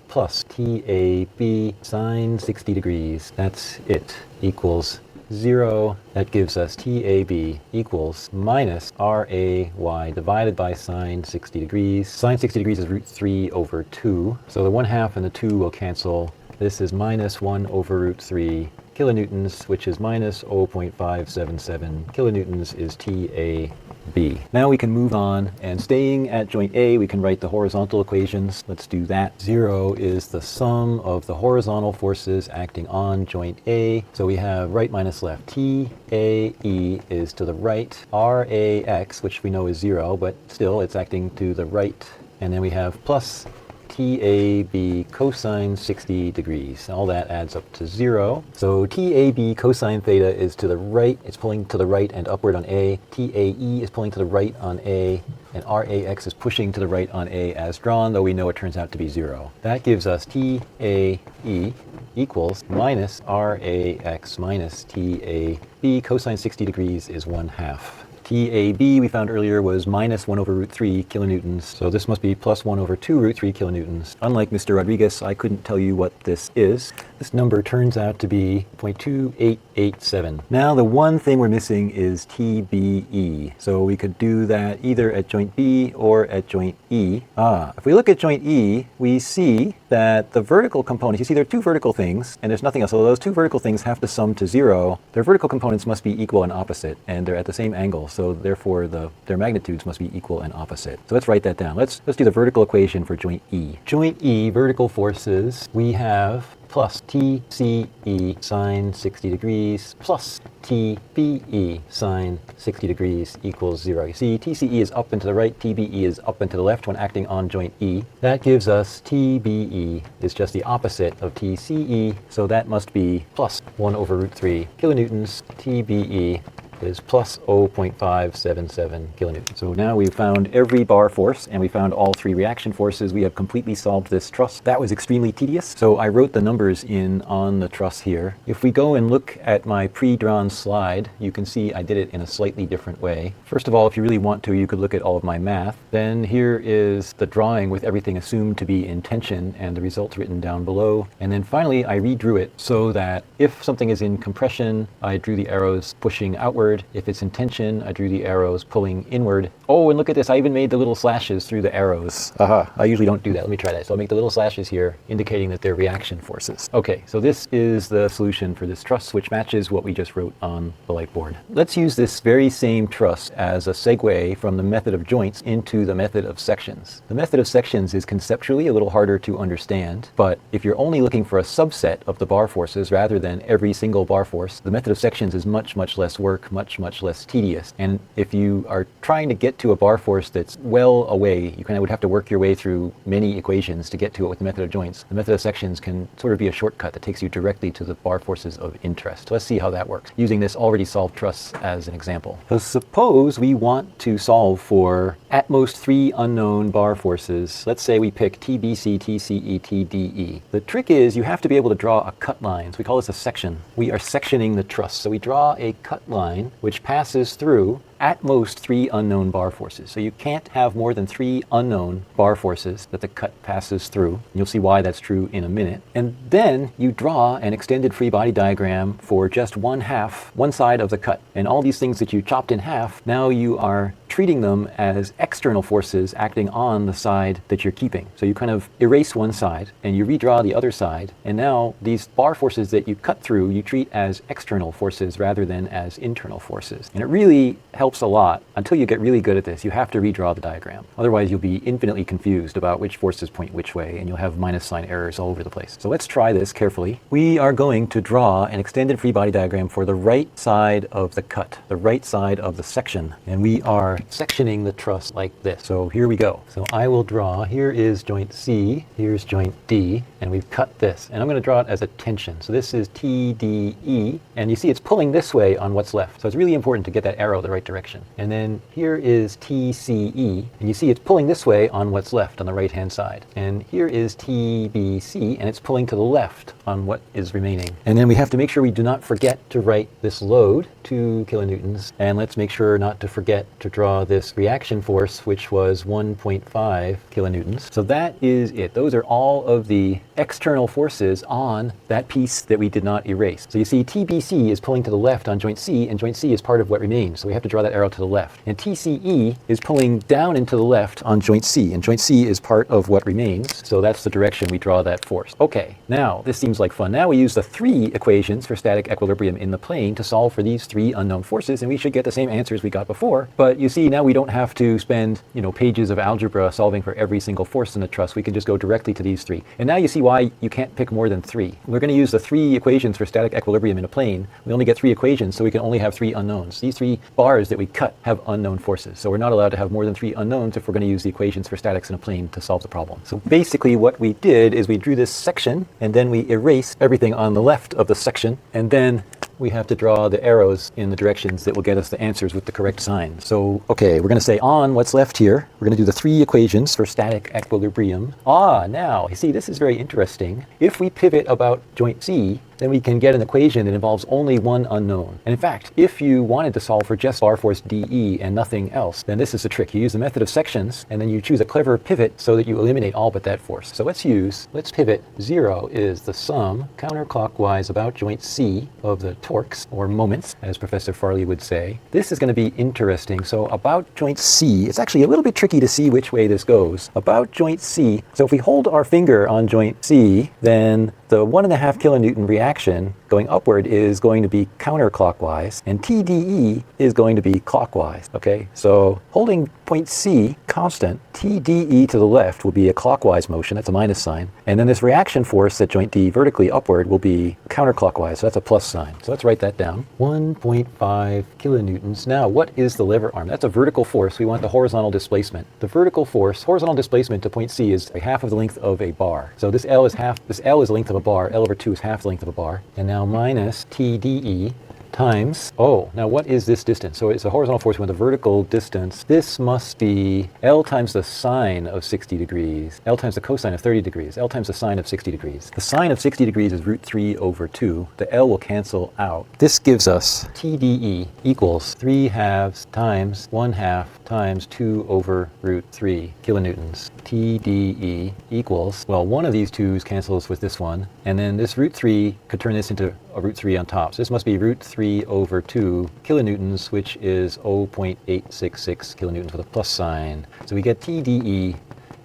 plus TAB sine 60 degrees. That's it. Equals 0. That gives us TAB equals minus RAY divided by sine 60 degrees. Sine 60 degrees is root 3 over 2. So the 1/2 and the 2 will cancel. This is minus 1 over root 3 kilonewtons, which is minus 0.577 kilonewtons is TAB. Now we can move on, and staying at joint A, we can write the horizontal equations. Let's do that. 0 is the sum of the horizontal forces acting on joint A. So we have right minus left. TAE is to the right. RAX, which we know is 0, but still it's acting to the right. And then we have plus TAB cosine 60 degrees. All that adds up to 0. So TAB cosine theta is to the right. It's pulling to the right and upward on A. TAE is pulling to the right on A. And RAX is pushing to the right on A as drawn, though we know it turns out to be 0. That gives us TAE equals minus RAX minus TAB cosine 60 degrees is 1/2. TAB we found earlier was minus 1 over root 3 kilonewtons, so this must be plus 1 over 2 root 3 kilonewtons. Unlike Mr. Rodriguez, I couldn't tell you what this is. This number turns out to be 0.2887. Now the one thing we're missing is TBE, so we could do that either at joint B or at joint E. If we look at joint E, we see that the vertical components, you see there are two vertical things, and there's nothing else. So those two vertical things have to sum to 0. Their vertical components must be equal and opposite, and they're at the same angle. So therefore their magnitudes must be equal and opposite. So let's write that down. Let's do the vertical equation for joint E. Joint E, vertical forces, we have plus TCE sine 60 degrees plus TBE sine 60 degrees equals 0. You see TCE is up and to the right, TBE is up and to the left when acting on joint E. That gives us TBE is just the opposite of TCE, so that must be plus 1 over root 3 kilonewtons. TBE is plus 0.577 kilonewtons. So now we've found every bar force and we found all three reaction forces. We have completely solved this truss. That was extremely tedious, so I wrote the numbers in on the truss here. If we go and look at my pre-drawn slide, you can see I did it in a slightly different way. First of all, if you really want to, you could look at all of my math. Then here is the drawing with everything assumed to be in tension and the results written down below. And then finally I redrew it so that if something is in compression, I drew the arrows pushing outward. If it's in tension, I drew the arrows pulling inward. Oh, and look at this, I even made the little slashes through the arrows. I usually don't do that. Let me try that. So I'll make the little slashes here indicating that they're reaction forces. Okay, so this is the solution for this truss, which matches what we just wrote on the whiteboard. Let's use this very same truss as a segue from the method of joints into the method of sections. The method of sections is conceptually a little harder to understand, but if you're only looking for a subset of the bar forces rather than every single bar force, the method of sections is much less work, much less tedious. And if you are trying to get to a bar force that's well away, you kind of would have to work your way through many equations to get to it with the method of joints. The method of sections can sort of be a shortcut that takes you directly to the bar forces of interest. So let's see how that works, using this already solved truss as an example. So suppose we want to solve for at most 3 unknown bar forces. Let's say we pick TBC, TCE, TDE. The trick is you have to be able to draw a cut line. So we call this a section. We are sectioning the truss. So we draw a cut line which passes through at most 3 unknown bar forces. So you can't have more than 3 unknown bar forces that the cut passes through. You'll see why that's true in a minute. And then you draw an extended free body diagram for just one side of the cut. And all these things that you chopped in half, now you are treating them as external forces acting on the side that you're keeping. So you kind of erase one side and you redraw the other side. And now these bar forces that you cut through, you treat as external forces rather than as internal forces. And it really helps a lot. Until you get really good at this, you have to redraw the diagram. Otherwise, you'll be infinitely confused about which forces point which way, and you'll have minus sign errors all over the place. So let's try this carefully. We are going to draw an extended free body diagram for the right side of the cut, the right side of the section. And we are sectioning the truss like this. So here we go. So I will draw, here is joint C, here's joint D, and we've cut this. And I'm going to draw it as a tension. So this is TDE, and you see it's pulling this way on what's left. So it's really important to get that arrow the right direction. And then here is TCE, and you see it's pulling this way on what's left on the right hand side. And here is TBC, and it's pulling to the left on what is remaining. And then we have to make sure we do not forget to write this load, 2 kilonewtons, and let's make sure not to forget to draw draw this reaction force, which was 1.5 kilonewtons. So that is it. Those are all of the external forces on that piece that we did not erase. So you see TBC is pulling to the left on joint C, and joint C is part of what remains. So we have to draw that arrow to the left. And TCE is pulling down and to the left on joint C, and joint C is part of what remains. So that's the direction we draw that force. Okay, now this seems like fun. Now we use the three equations for static equilibrium in the plane to solve for these three unknown forces, and we should get the same answers we got before. But you see, now we don't have to spend, pages of algebra solving for every single force in the truss. We can just go directly to these three. And now you see why you can't pick more than three. We're going to use the three equations for static equilibrium in a plane. We only get three equations, so we can only have three unknowns. These three bars that we cut have unknown forces. So we're not allowed to have more than three unknowns if we're going to use the equations for statics in a plane to solve the problem. So basically what we did is we drew this section, and then we erased everything on the left of the section, and then we have to draw the arrows in the directions that will get us the answers with the correct sign. So, okay, we're going to say on what's left here. We're going to do the three equations for static equilibrium. Now, you see, this is very interesting. If we pivot about joint C, then we can get an equation that involves only one unknown. And in fact, if you wanted to solve for just bar force DE and nothing else, then this is the trick. You use the method of sections, and then you choose a clever pivot so that you eliminate all but that force. So let's pivot 0 is the sum counterclockwise about joint C of the torques, or moments, as Professor Farley would say. This is going to be interesting. So about joint C, it's actually a little bit tricky to see which way this goes. About joint C, so if we hold our finger on joint C, then the 1.5 kilonewton reaction going upward is going to be counterclockwise, and TDE is going to be clockwise. Okay, so holding point C constant, TDE to the left will be a clockwise motion, that's a minus sign, and then this reaction force at joint D vertically upward will be counterclockwise, so that's a plus sign. So let's write that down. 1.5 kilonewtons. Now, what is the lever arm? That's a vertical force. We want the horizontal displacement. The vertical force, horizontal displacement to point C is half of the length of a bar. So this L is the length of a bar. L over 2 is half the length of a bar. And now minus TDE times, now what is this distance? So it's a horizontal force with a vertical distance. This must be L times the sine of 60 degrees, L times the cosine of 30 degrees, L times the sine of 60 degrees. The sine of 60 degrees is root 3 over 2. The L will cancel out. This gives us TDE equals 3/2 times 1/2 times 2 over root 3 kilonewtons. TDE equals, well, one of these 2's cancels with this one, and then this root 3 could turn this into a root 3 on top. So this must be root 3 over 2 kilonewtons, which is 0.866 kilonewtons with a plus sign. So we get TDE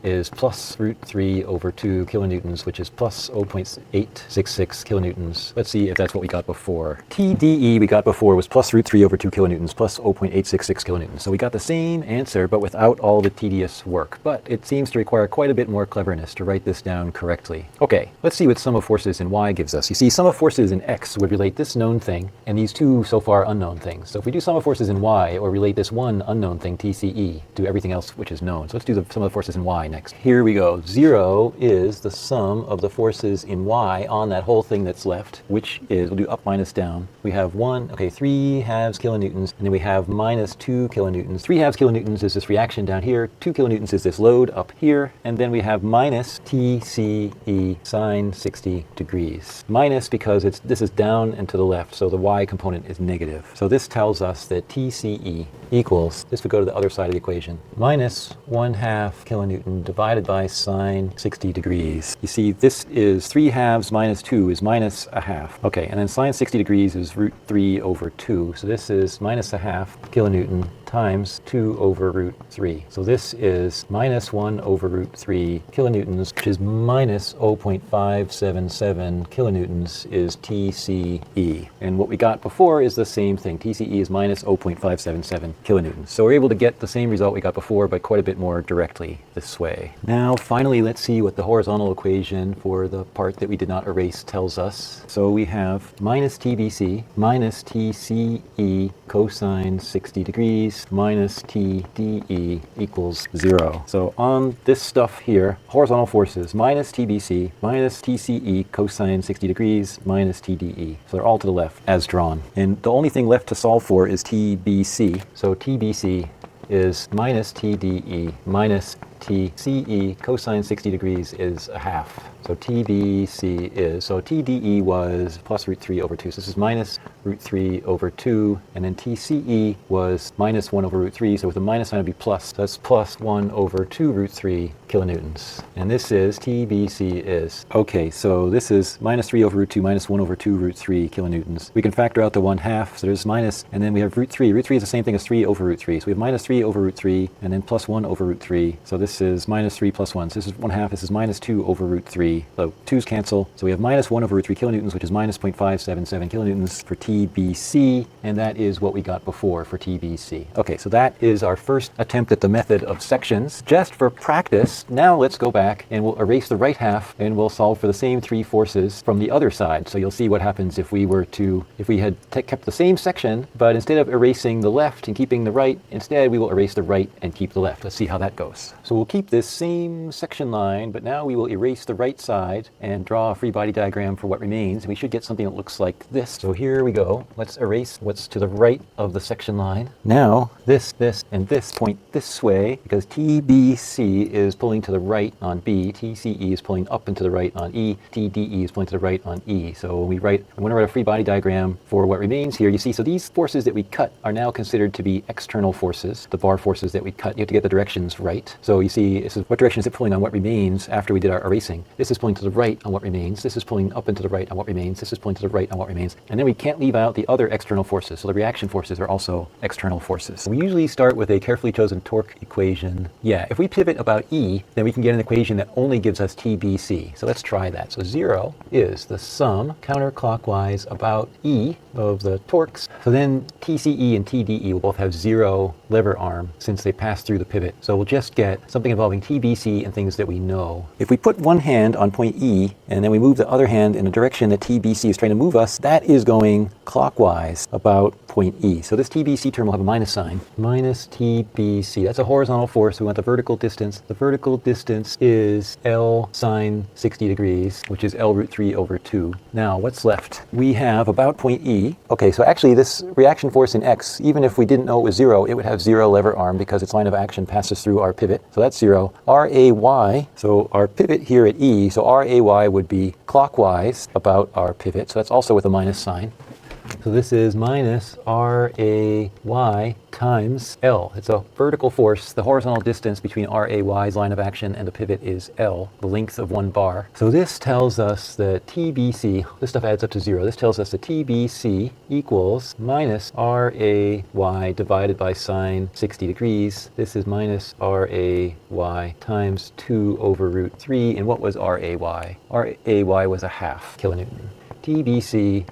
is plus root 3 over 2 kilonewtons, which is plus 0.866 kilonewtons. Let's see if that's what we got before. TDE we got before was plus root 3 over 2 kilonewtons plus 0.866 kilonewtons. So we got the same answer, but without all the tedious work. But it seems to require quite a bit more cleverness to write this down correctly. Okay, let's see what sum of forces in Y gives us. You see, sum of forces in X would relate this known thing and these two so far unknown things. So if we do sum of forces in Y, or relate this one unknown thing, TCE, to everything else which is known. So let's do the sum of forces in Y next. Here we go. 0 is the sum of the forces in Y on that whole thing that's left, which is, we'll do up minus down. We have 3/2 kilonewtons, and then we have minus 2 kilonewtons. 3/2 kilonewtons is this reaction down here, 2 kilonewtons is this load up here, and then we have minus TCE sine 60 degrees. Minus because this is down and to the left, so the Y component is negative. So this tells us that TCE equals, this would go to the other side of the equation, minus 1/2 kilonewton divided by sine 60 degrees. You see, this is 3/2 minus 2 is minus 1/2. Okay, and then sine 60 degrees is root 3 over 2. So this is minus 1/2 kilonewton times 2 over root 3. So this is minus 1 over root 3 kilonewtons, which is minus 0.577 kilonewtons is TCE. And what we got before is the same thing. TCE is minus 0.577 kilonewtons. So we're able to get the same result we got before, but quite a bit more directly this way. Now, finally, let's see what the horizontal equation for the part that we did not erase tells us. So we have minus TBC minus TCE cosine 60 degrees minus TDE equals 0. So on this stuff here, horizontal forces, minus TBC, minus TCE cosine 60 degrees, minus TDE. So they're all to the left as drawn. And the only thing left to solve for is TBC. So TBC is minus TDE minus TCE cosine 60 degrees is a half. So TBC is, so TDE was plus root 3 over 2. So this is minus root 3 over 2. And then TCE was minus 1 over root 3. So with the minus sign, it would be plus. So that's plus 1 over 2 root 3 kilonewtons. And this is TBC is, okay, so this is minus 3 over root 2 minus 1 over 2 root 3 kilonewtons. We can factor out the 1/2. So there's minus, and then we have root 3. Root 3 is the same thing as 3 over root 3. So we have minus 3 over root 3, and then plus 1 over root 3. So this is minus 3 plus 1. So this is 1/2. This is minus 2 over root 3. So 2's cancel. So we have minus 1 over root 3 kilonewtons, which is minus 0.577 kilonewtons for TBC, and that is what we got before for TBC. Okay, so that is our first attempt at the method of sections. Just for practice, now let's go back and we'll erase the right half and we'll solve for the same 3 forces from the other side. So you'll see what happens if we had kept the same section, but instead of erasing the left and keeping the right, instead we will erase the right and keep the left. Let's see how that goes. So we'll keep this same section line, but now we will erase the right side and draw a free body diagram for what remains. We should get something that looks like this. So here we go. Let's erase what's to the right of the section line. Now this, and this point this way because TBC is pulling to the right on B, TCE is pulling up and to the right on E, TDE is pulling to the right on E. So when I want to write a free body diagram for what remains here, you see, so these forces that we cut are now considered to be external forces, the bar forces that we cut. You have to get the directions right. So you see, this is what direction is it pulling on what remains after we did our erasing. This is pulling to the right on what remains. This is pulling up and to the right on what remains. This is pulling to the right on what remains. And then we can't leave out the other external forces. So the reaction forces are also external forces. We usually start with a carefully chosen torque equation. Yeah, if we pivot about E, then we can get an equation that only gives us TBC. So let's try that. So 0 is the sum counterclockwise about E of the torques. So then TCE and TDE will both have 0 lever arm since they pass through the pivot. So we'll just get something involving TBC and things that we know. If we put one hand on point E and then we move the other hand in the direction that TBC is trying to move us, that is going clockwise about point E. So this TBC term will have a minus sign. Minus TBC. That's a horizontal force. We want the vertical distance. The vertical distance is L sine 60 degrees, which is L root 3 over 2. Now, what's left? We have about point E. Okay, so actually this reaction force in X, even if we didn't know it was 0, it would have 0 lever arm because its line of action passes through our pivot. So that's 0. RAY, so our pivot here at E, so RAY would be clockwise about our pivot. So that's also with a minus sign. So this is minus RAY times L. It's a vertical force. The horizontal distance between RAY's line of action and the pivot is L, the length of one bar. So this tells us that TBC, this stuff adds up to 0. This tells us that TBC equals minus RAY divided by sine 60 degrees. This is minus RAY times 2 over root 3. And what was RAY? RAY was a half kilonewton. TBC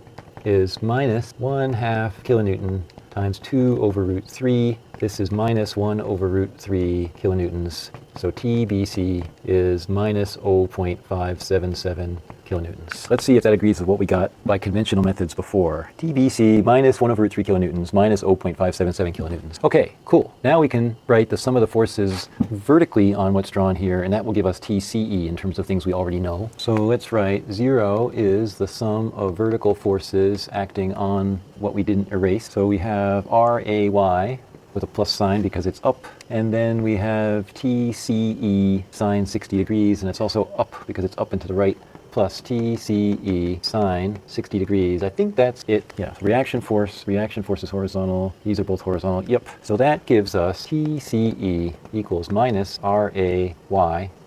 is minus 1/2 kilonewton times 2 over root 3. This is minus 1 over root 3 kilonewtons. So TBC is minus 0.577 kilonewtons. Let's see if that agrees with what we got by conventional methods before. TBC minus 1 over root 3 kilonewtons minus 0.577 kilonewtons. Okay, cool. Now we can write the sum of the forces vertically on what's drawn here, and that will give us TCE in terms of things we already know. So let's write 0 is the sum of vertical forces acting on what we didn't erase. So we have RAY with a plus sign because it's up, and then we have TCE sine 60 degrees, and it's also up because it's up and to the right, plus TCE sine 60 degrees. I think that's it. Yeah, reaction force is horizontal. These are both horizontal. Yep. So that gives us TCE equals minus RAY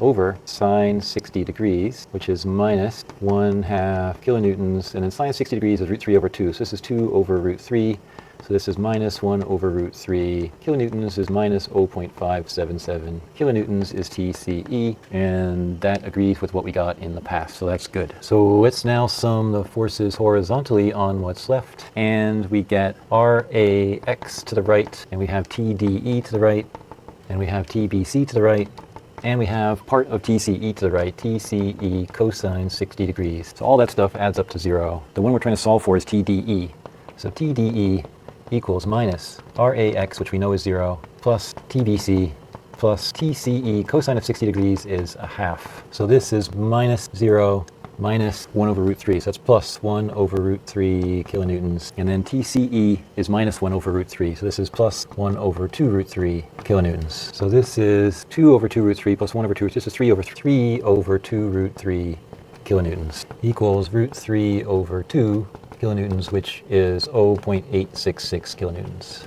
over sine 60 degrees, which is minus 1/2 kilonewtons, and then sine 60 degrees is root 3 over 2. So this is 2 over root 3. So this is minus 1 over root 3 kilonewtons is minus 0.577 kilonewtons is TCE, and that agrees with what we got in the past, so that's good. So let's now sum the forces horizontally on what's left, and we get RAX to the right, and we have TDE to the right, and we have TBC to the right, and we have part of TCE to the right, TCE cosine 60 degrees. So all that stuff adds up to 0. The one we're trying to solve for is TDE. So TDE equals minus RAX, which we know is 0, plus TBC plus TCE cosine of 60 degrees is a half. So this is minus 0 minus 1 over root 3. So that's plus 1 over root 3 kilonewtons. And then TCE is minus 1 over root 3. So this is plus 1 over 2 root 3 kilonewtons. So this is 2 over 2 root 3 plus 1 over 2. This is 3 over 2 root 3 kilonewtons equals root 3 over 2 kilonewtons, which is 0.866 kilonewtons.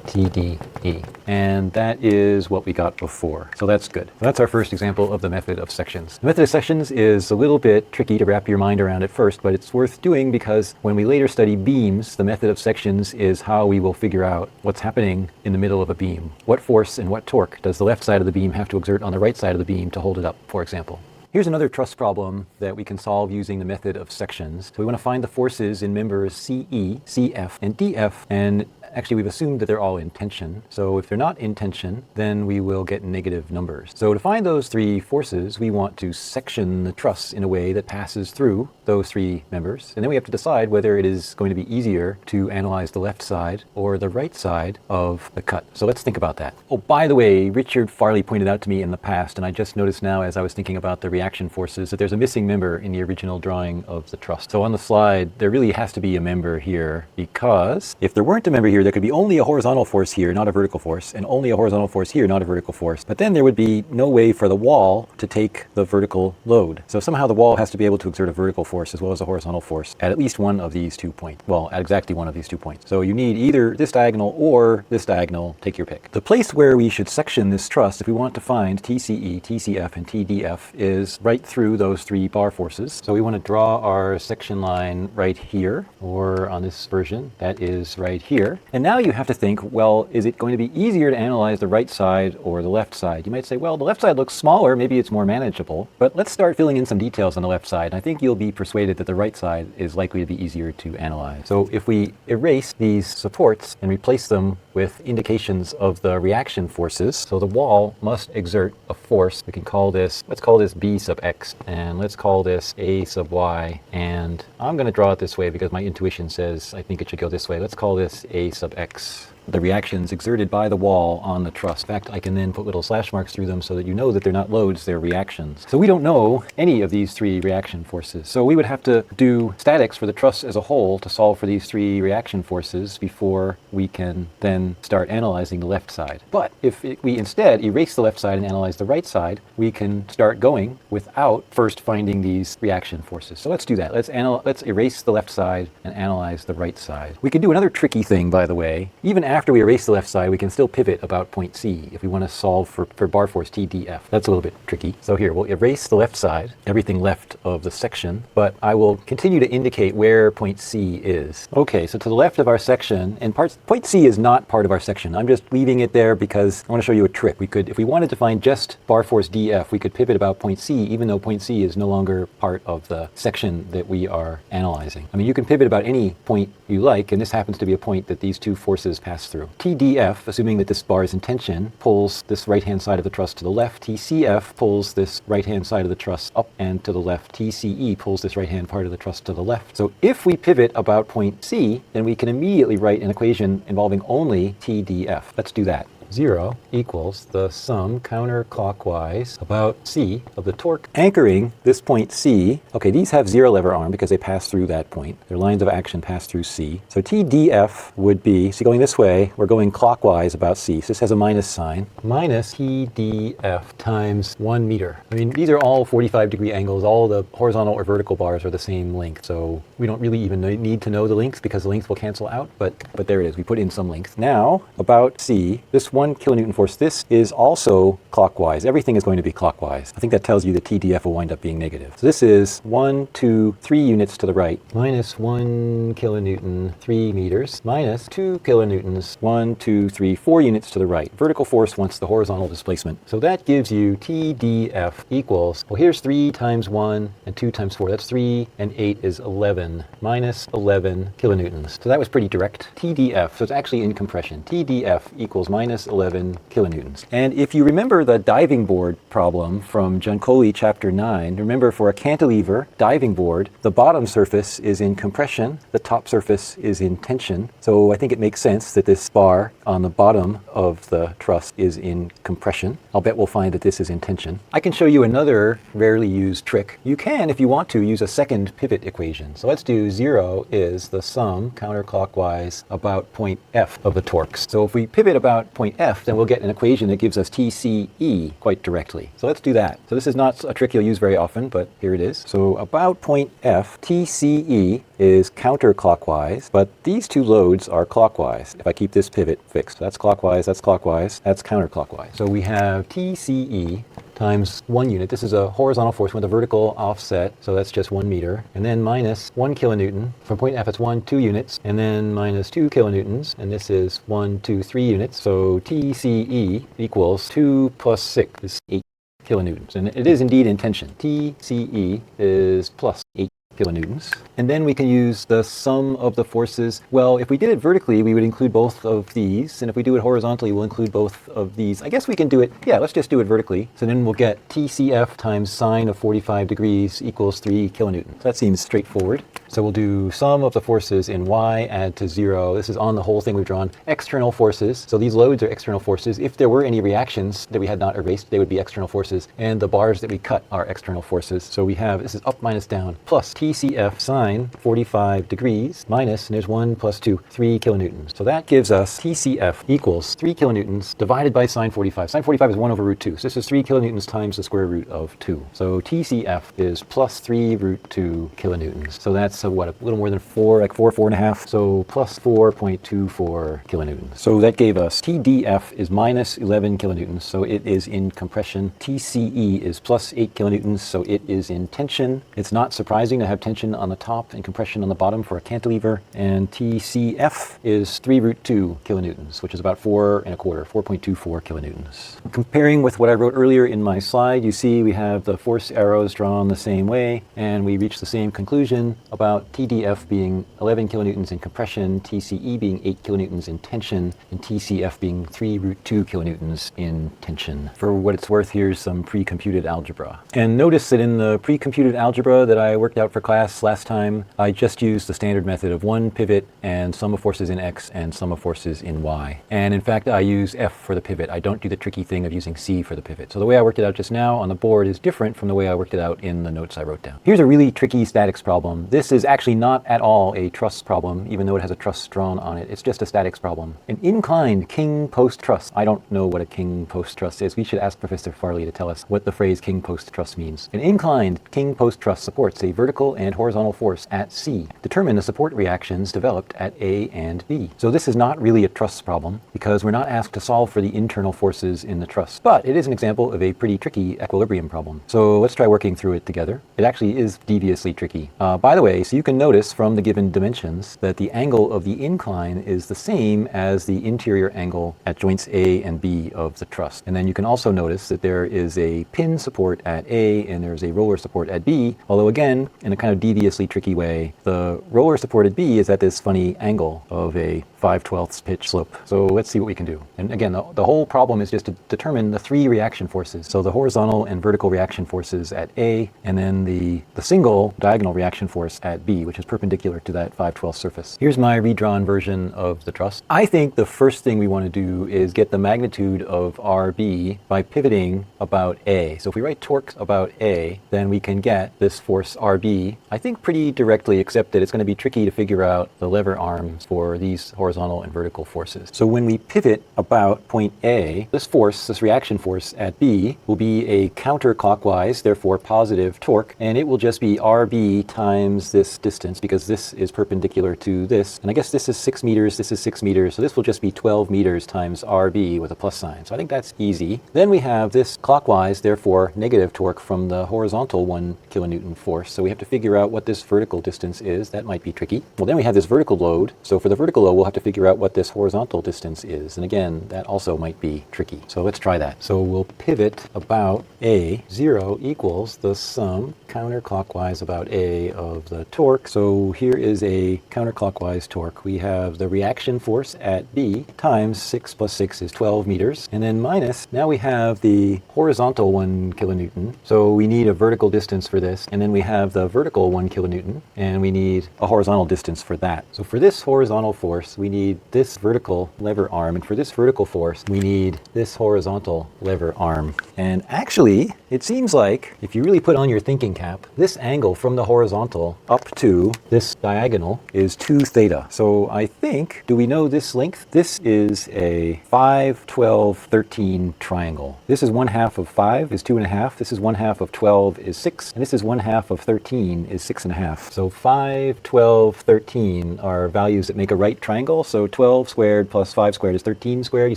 TDE. And that is what we got before. So that's good. That's our first example of the method of sections. The method of sections is a little bit tricky to wrap your mind around at first, but it's worth doing because when we later study beams, the method of sections is how we will figure out what's happening in the middle of a beam. What force and what torque does the left side of the beam have to exert on the right side of the beam to hold it up, for example. Here's another truss problem that we can solve using the method of sections. So we want to find the forces in members CE, CF, and DF, and actually we've assumed that they're all in tension. So if they're not in tension, then we will get negative numbers. So to find those three forces, we want to section the truss in a way that passes through those three members. And then we have to decide whether it is going to be easier to analyze the left side or the right side of the cut. So let's think about that. Oh, by the way, Richard Farley pointed out to me in the past, and I just noticed now as I was thinking about the reaction forces, that there's a missing member in the original drawing of the truss. So on the slide, there really has to be a member here, because if there weren't a member here, there could be only a horizontal force here, not a vertical force, and only a horizontal force here, not a vertical force. But then there would be no way for the wall to take the vertical load. So somehow the wall has to be able to exert a vertical force as well as a horizontal force at least one of these 2 points. Well, at exactly one of these 2 points. So you need either this diagonal or this diagonal, take your pick. The place where we should section this truss, if we want to find TCE, TCF, and TDF, is right through those three bar forces. So we want to draw our section line right here, or on this version, that is right here. And now you have to think, well, is it going to be easier to analyze the right side or the left side? You might say, well, the left side looks smaller, maybe it's more manageable, but let's start filling in some details on the left side. I think you'll be persuaded that the right side is likely to be easier to analyze. So if we erase these supports and replace them with indications of the reaction forces, so the wall must exert a force. We can call this, let's call this B sub X, and let's call this A sub Y, and I'm going to draw it this way because my intuition says I think it should go this way. Let's call this A sub X. The reactions exerted by the wall on the truss. In fact, I can then put little slash marks through them so that you know that they're not loads, they're reactions. So we don't know any of these three reaction forces. So we would have to do statics for the truss as a whole to solve for these three reaction forces before we can then start analyzing the left side. But if we instead erase the left side and analyze the right side, we can start going without first finding these reaction forces. So let's do that. Let's erase the left side and analyze the right side. We can do another tricky thing, by the way. Even after we erase the left side, we can still pivot about point C if we want to solve for bar force TDF. That's a little bit tricky. So here, we'll erase the left side, everything left of the section, but I will continue to indicate where point C is. Okay, so to the left of our section, and point C is not part of our section. I'm just leaving it there because I want to show you a trick. We could, if we wanted to find just bar force DF, we could pivot about point C, even though point C is no longer part of the section that we are analyzing. I mean, you can pivot about any point you like, and this happens to be a point that these two forces pass through. TDF, assuming that this bar is in tension, pulls this right-hand side of the truss to the left. TCF pulls this right-hand side of the truss up and to the left. TCE pulls this right-hand part of the truss to the left. So if we pivot about point C, then we can immediately write an equation involving only TDF. Let's do that. 0 equals the sum counterclockwise about C of the torque anchoring this point C. Okay, these have zero lever arm because they pass through that point. Their lines of action pass through C. So TDF would be, see, going this way, we're going clockwise about C. So this has a minus sign. Minus TDF times 1 meter. I mean, these are all 45-degree angles. All the horizontal or vertical bars are the same length. So we don't really even need to know the length because the length will cancel out. But there it is. We put in some length. Now, about C, this 1 kilonewton force, this is also clockwise. Everything is going to be clockwise. I think that tells you that TDF will wind up being negative. So this is 1, 2, 3 units to the right, minus 1 kilonewton, 3 meters, minus 2 kilonewtons, 1, 2, 3, 4 units to the right. Vertical force wants the horizontal displacement. So that gives you TDF equals, well, here's 3 times 1 and 2 times 4. That's 3 and 8 is 11, minus 11 kilonewtons. So that was pretty direct. TDF, so it's actually in compression. TDF equals minus 11 kilonewtons. And if you remember the diving board problem from Giancoli chapter 9, remember for a cantilever diving board, the bottom surface is in compression, the top surface is in tension. So I think it makes sense that this bar on the bottom of the truss is in compression. I'll bet we'll find that this is in tension. I can show you another rarely used trick. You can, if you want to, use a second pivot equation. So let's do 0 is the sum counterclockwise about point F of the torques. So if we pivot about point F, then we'll get an equation that gives us TCE quite directly. So let's do that. So this is not a trick you'll use very often, but here it is. So about point F, TCE is counterclockwise, but these two loads are clockwise. If I keep this pivot fixed, that's clockwise, that's counterclockwise. So we have TCE times 1 unit. This is a horizontal force with a vertical offset, so that's just 1 meter. And then minus 1 kilonewton. From point F, it's 2 units. And then minus 2 kilonewtons. And this is 3 units. So TCE equals 2 plus 6 is 8 kilonewtons. And it is indeed in tension. TCE is plus 8 kilonewtons. And then we can use the sum of the forces. Well, if we did it vertically, we would include both of these. And if we do it horizontally, we'll include both of these. I guess we can do it, yeah, let's just do it vertically. So then we'll get TCF times sine of 45 degrees equals 3 kilonewtons. That seems straightforward. So we'll do sum of the forces in y, add to 0. This is on the whole thing we've drawn. External forces. So these loads are external forces. If there were any reactions that we had not erased, they would be external forces. And the bars that we cut are external forces. So we have, this is up minus down, plus TCF sine 45 degrees minus, and there's 1 plus 2, 3 kilonewtons. So that gives us TCF equals 3 kilonewtons divided by sine 45. Sine 45 is 1 over root 2. So this is 3 kilonewtons times the square root of 2. So TCF is plus 3 root 2 kilonewtons. So that's what, a little more than 4, like 4.5. So plus 4.24 kilonewtons. So that gave us TDF is minus 11 kilonewtons. So it is in compression. TCE is plus 8 kilonewtons. So it is in tension. It's not surprising to have tension on the top and compression on the bottom for a cantilever. And TCF is 3 root 2 kilonewtons, which is about 4.24 kilonewtons. Comparing with what I wrote earlier in my slide, you see we have the force arrows drawn the same way, and we reach the same conclusion about TDF being 11 kilonewtons in compression, TCE being 8 kilonewtons in tension, and TCF being 3 root 2 kilonewtons in tension. For what it's worth, here's some pre-computed algebra. And notice that in the pre-computed algebra that I worked out for class last time, I just used the standard method of one pivot and sum of forces in X and sum of forces in Y. And in fact, I use F for the pivot. I don't do the tricky thing of using C for the pivot. So the way I worked it out just now on the board is different from the way I worked it out in the notes I wrote down. Here's a really tricky statics problem. This is actually not at all a truss problem, even though it has a truss drawn on it. It's just a statics problem. An inclined king post truss. I don't know what a king post truss is. We should ask Professor Farley to tell us what the phrase king post truss means. An inclined king post truss supports a vertical and horizontal force at C. Determine the support reactions developed at A and B. So this is not really a truss problem because we're not asked to solve for the internal forces in the truss, but it is an example of a pretty tricky equilibrium problem. So let's try working through it together. It actually is deviously tricky. By the way, so you can notice from the given dimensions that the angle of the incline is the same as the interior angle at joints A and B of the truss. And then you can also notice that there is a pin support at A and there's a roller support at B, although again, in a kind of deviously tricky way, the roller support at B is at this funny angle of a 5/12 pitch slope. So let's see what we can do. And again, the whole problem is just to determine the 3 reaction forces. So the horizontal and vertical reaction forces at A, and then the single diagonal reaction force at B, which is perpendicular to that 5/12 surface. Here's my redrawn version of the truss. I think the first thing we want to do is get the magnitude of RB by pivoting about A. So if we write torque about A, then we can get this force RB, I think pretty directly, except that it's going to be tricky to figure out the lever arms for these horizontal and vertical forces. So when we pivot about point A, this force, this reaction force at B, will be a counterclockwise, therefore positive torque, and it will just be RB times this distance, because this is perpendicular to this. And I guess this is 6 meters, this is 6 meters, so this will just be 12 meters times RB with a plus sign. So I think that's easy. Then we have this clockwise, therefore negative torque from the horizontal 1 kilonewton force. So we have to figure out what this vertical distance is. That might be tricky. Well, then we have this vertical load. So for the vertical load, we'll have to figure out what this horizontal distance is. And again, that also might be tricky. So let's try that. So we'll pivot about A. 0 equals the sum counterclockwise about A of the torque. So here is a counterclockwise torque. We have the reaction force at B times 6 plus 6 is 12 meters. And then minus, now we have the horizontal 1 kilonewton. So we need a vertical distance for this. And then we have the vertical 1 kilonewton. And we need a horizontal distance for that. So for this horizontal force, we need this vertical lever arm. And for this vertical force, we need this horizontal lever arm. And actually, it seems like if you really put on your thinking cap, this angle from the horizontal up to this diagonal is 2 theta. So I think, do we know this length? This is a 5, 12, 13 triangle. This is 1/2 of 5 is 2.5. This is 1/2 of 12 is 6. And this is 1/2 of 13 is 6.5. So 5, 12, 13 are values that make a right triangle. So 12 squared plus 5 squared is 13 squared. You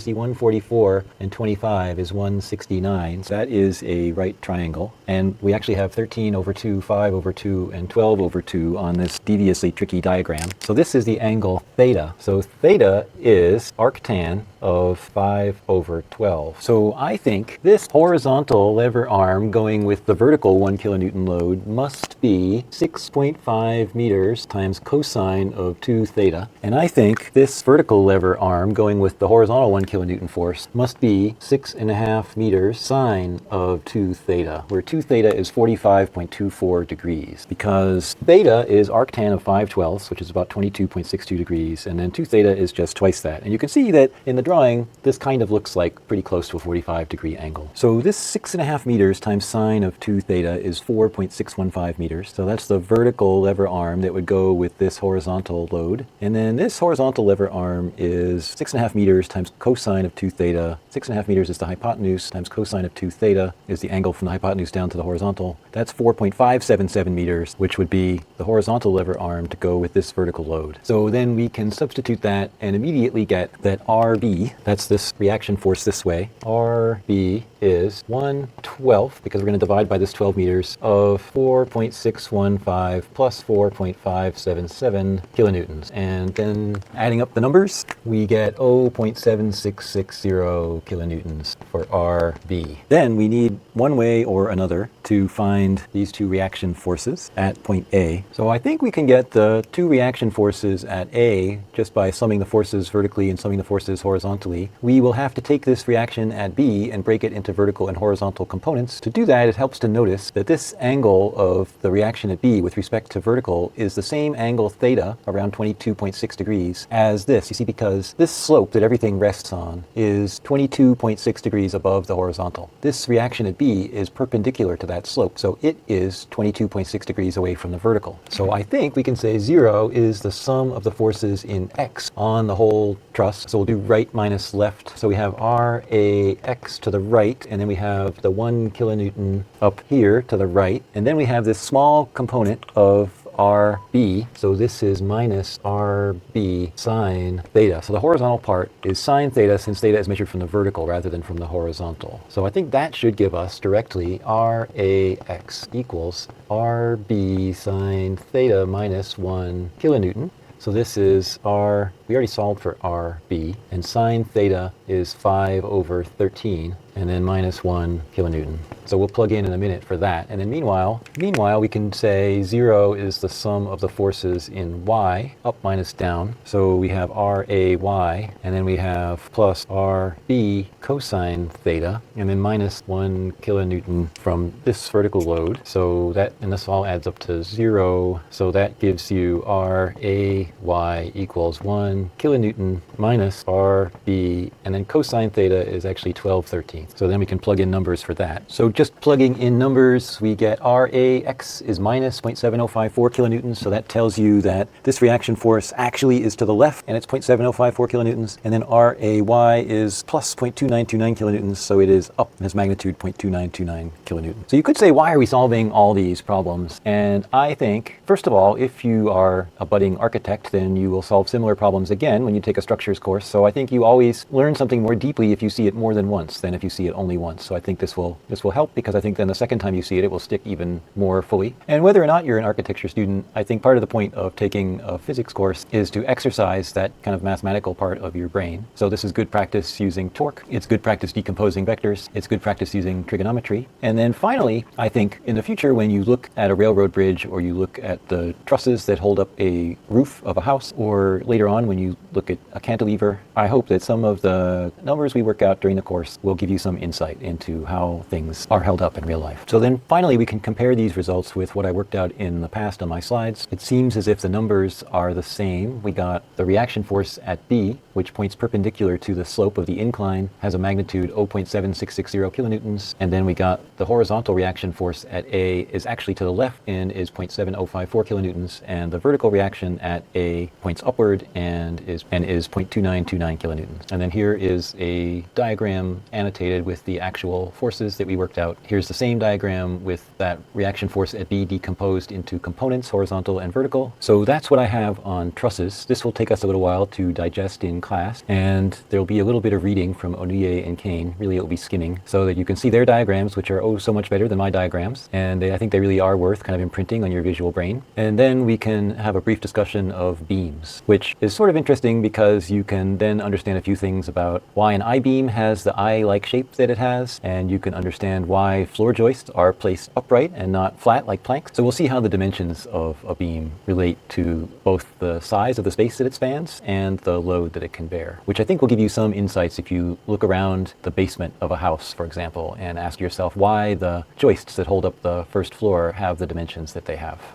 see 144 and 25 is 169. So that is a right triangle. And we actually have 13 over 2, 5 over 2, and 12 over 2 on this deviously tricky diagram. So this is the angle theta. So theta is arctan of 5 over 12. So I think this horizontal lever arm going with the vertical 1 kilonewton load must be 6.5 meters times cosine of 2 theta. And I think this vertical lever arm going with the horizontal 1 kilonewton force must be 6.5 meters sine of 2 theta, where 2 theta is 45.24 degrees, because theta is arctan of 5/12, which is about 22.62 degrees, and then 2 theta is just twice that. And you can see that in the drawing, this kind of looks like pretty close to a 45-degree angle. So this 6.5 meters times sine of 2 theta is 4.615 meters. So that's the vertical lever arm that would go with this horizontal load. And then this horizontal lever arm is 6.5 meters times cosine of 2 theta. 6.5 meters is the hypotenuse times cosine of 2 theta is the angle from the hypotenuse down to the horizontal. That's 4.577 meters, which would be the horizontal lever arm to go with this vertical load. So then we can substitute that and immediately get that RB, that's this reaction force this way, RB is 1/12, because we're going to divide by this 12 meters, of 4.615 plus 4.577 kilonewtons. And then adding up the numbers, we get 0.7660 kilonewtons for RB. Then we need one way or another to find these two reaction forces at point A. So I think we can get the two reaction forces at A just by summing the forces vertically and summing the forces horizontally. We will have to take this reaction at B and break it into vertical and horizontal components. To do that, it helps to notice that this angle of the reaction at B with respect to vertical is the same angle theta, around 22.6 degrees, as this. You see, because this slope that everything rests on is 22.6 degrees above the horizontal. This reaction at B is perpendicular to that slope, so it is 22.6 degrees away from the vertical. So I think we can say 0 is the sum of the forces in X on the whole truss. So we'll do right minus left. So we have RAX to the right, and then we have the 1 kilonewton up here to the right, and then we have this small component of RB, so this is minus RB sine theta. So the horizontal part is sine theta, since theta is measured from the vertical rather than from the horizontal. So I think that should give us directly RAX equals RB sine theta minus 1 kilonewton. So this is R, we already solved for RB, and sine theta is 5 over 13, and then minus 1 kilonewton. So we'll plug in a minute for that. And then meanwhile, we can say 0 is the sum of the forces in Y, up minus down. So we have RAY, and then we have plus RB cosine theta, and then minus 1 kilonewton from this vertical load. So that, and this all adds up to 0. So that gives you RAY equals 1 kilonewton minus RB, and then cosine theta is actually 12/13. So then we can plug in numbers for that. So just plugging in numbers, we get RAX is minus 0.7054 kilonewtons. So that tells you that this reaction force actually is to the left, and it's 0.7054 kilonewtons. And then RAY is plus 0.2929 kilonewtons. So it is up, and has magnitude 0.2929 kilonewtons. So you could say, why are we solving all these problems? And I think, first of all, if you are a budding architect, then you will solve similar problems again when you take a structures course. So I think you always learn something more deeply if you see it more than once than if you you see it only once. So I think this will help, because I think then the second time you see it, it will stick even more fully. And whether or not you're an architecture student, I think part of the point of taking a physics course is to exercise that kind of mathematical part of your brain. So this is good practice using torque. It's good practice decomposing vectors. It's good practice using trigonometry. And then finally, I think in the future, when you look at a railroad bridge, or you look at the trusses that hold up a roof of a house, or later on when you look at a cantilever, I hope that some of the numbers we work out during the course will give you some insight into how things are held up in real life. So then finally, we can compare these results with what I worked out in the past on my slides. It seems as if the numbers are the same. We got the reaction force at B, which points perpendicular to the slope of the incline, has a magnitude 0.7660 kilonewtons. And then we got the horizontal reaction force at A is actually to the left and is 0.7054 kilonewtons. And the vertical reaction at A points upward and is 0.2929 kilonewtons. And then here is a diagram annotated with the actual forces that we worked out. Here's the same diagram with that reaction force at B decomposed into components, horizontal and vertical. So that's what I have on trusses. This will take us a little while to digest in class, and there'll be a little bit of reading from Onouye and Kane. Really, it will be skimming, so that you can see their diagrams, which are oh so much better than my diagrams, and I think they really are worth kind of imprinting on your visual brain. And then we can have a brief discussion of beams, which is sort of interesting because you can then understand a few things about why an I-beam has the eye-like shape that it has, and you can understand why floor joists are placed upright and not flat like planks. So we'll see how the dimensions of a beam relate to both the size of the space that it spans and the load that it can bear, which I think will give you some insights if you look around the basement of a house, for example, and ask yourself why the joists that hold up the first floor have the dimensions that they have.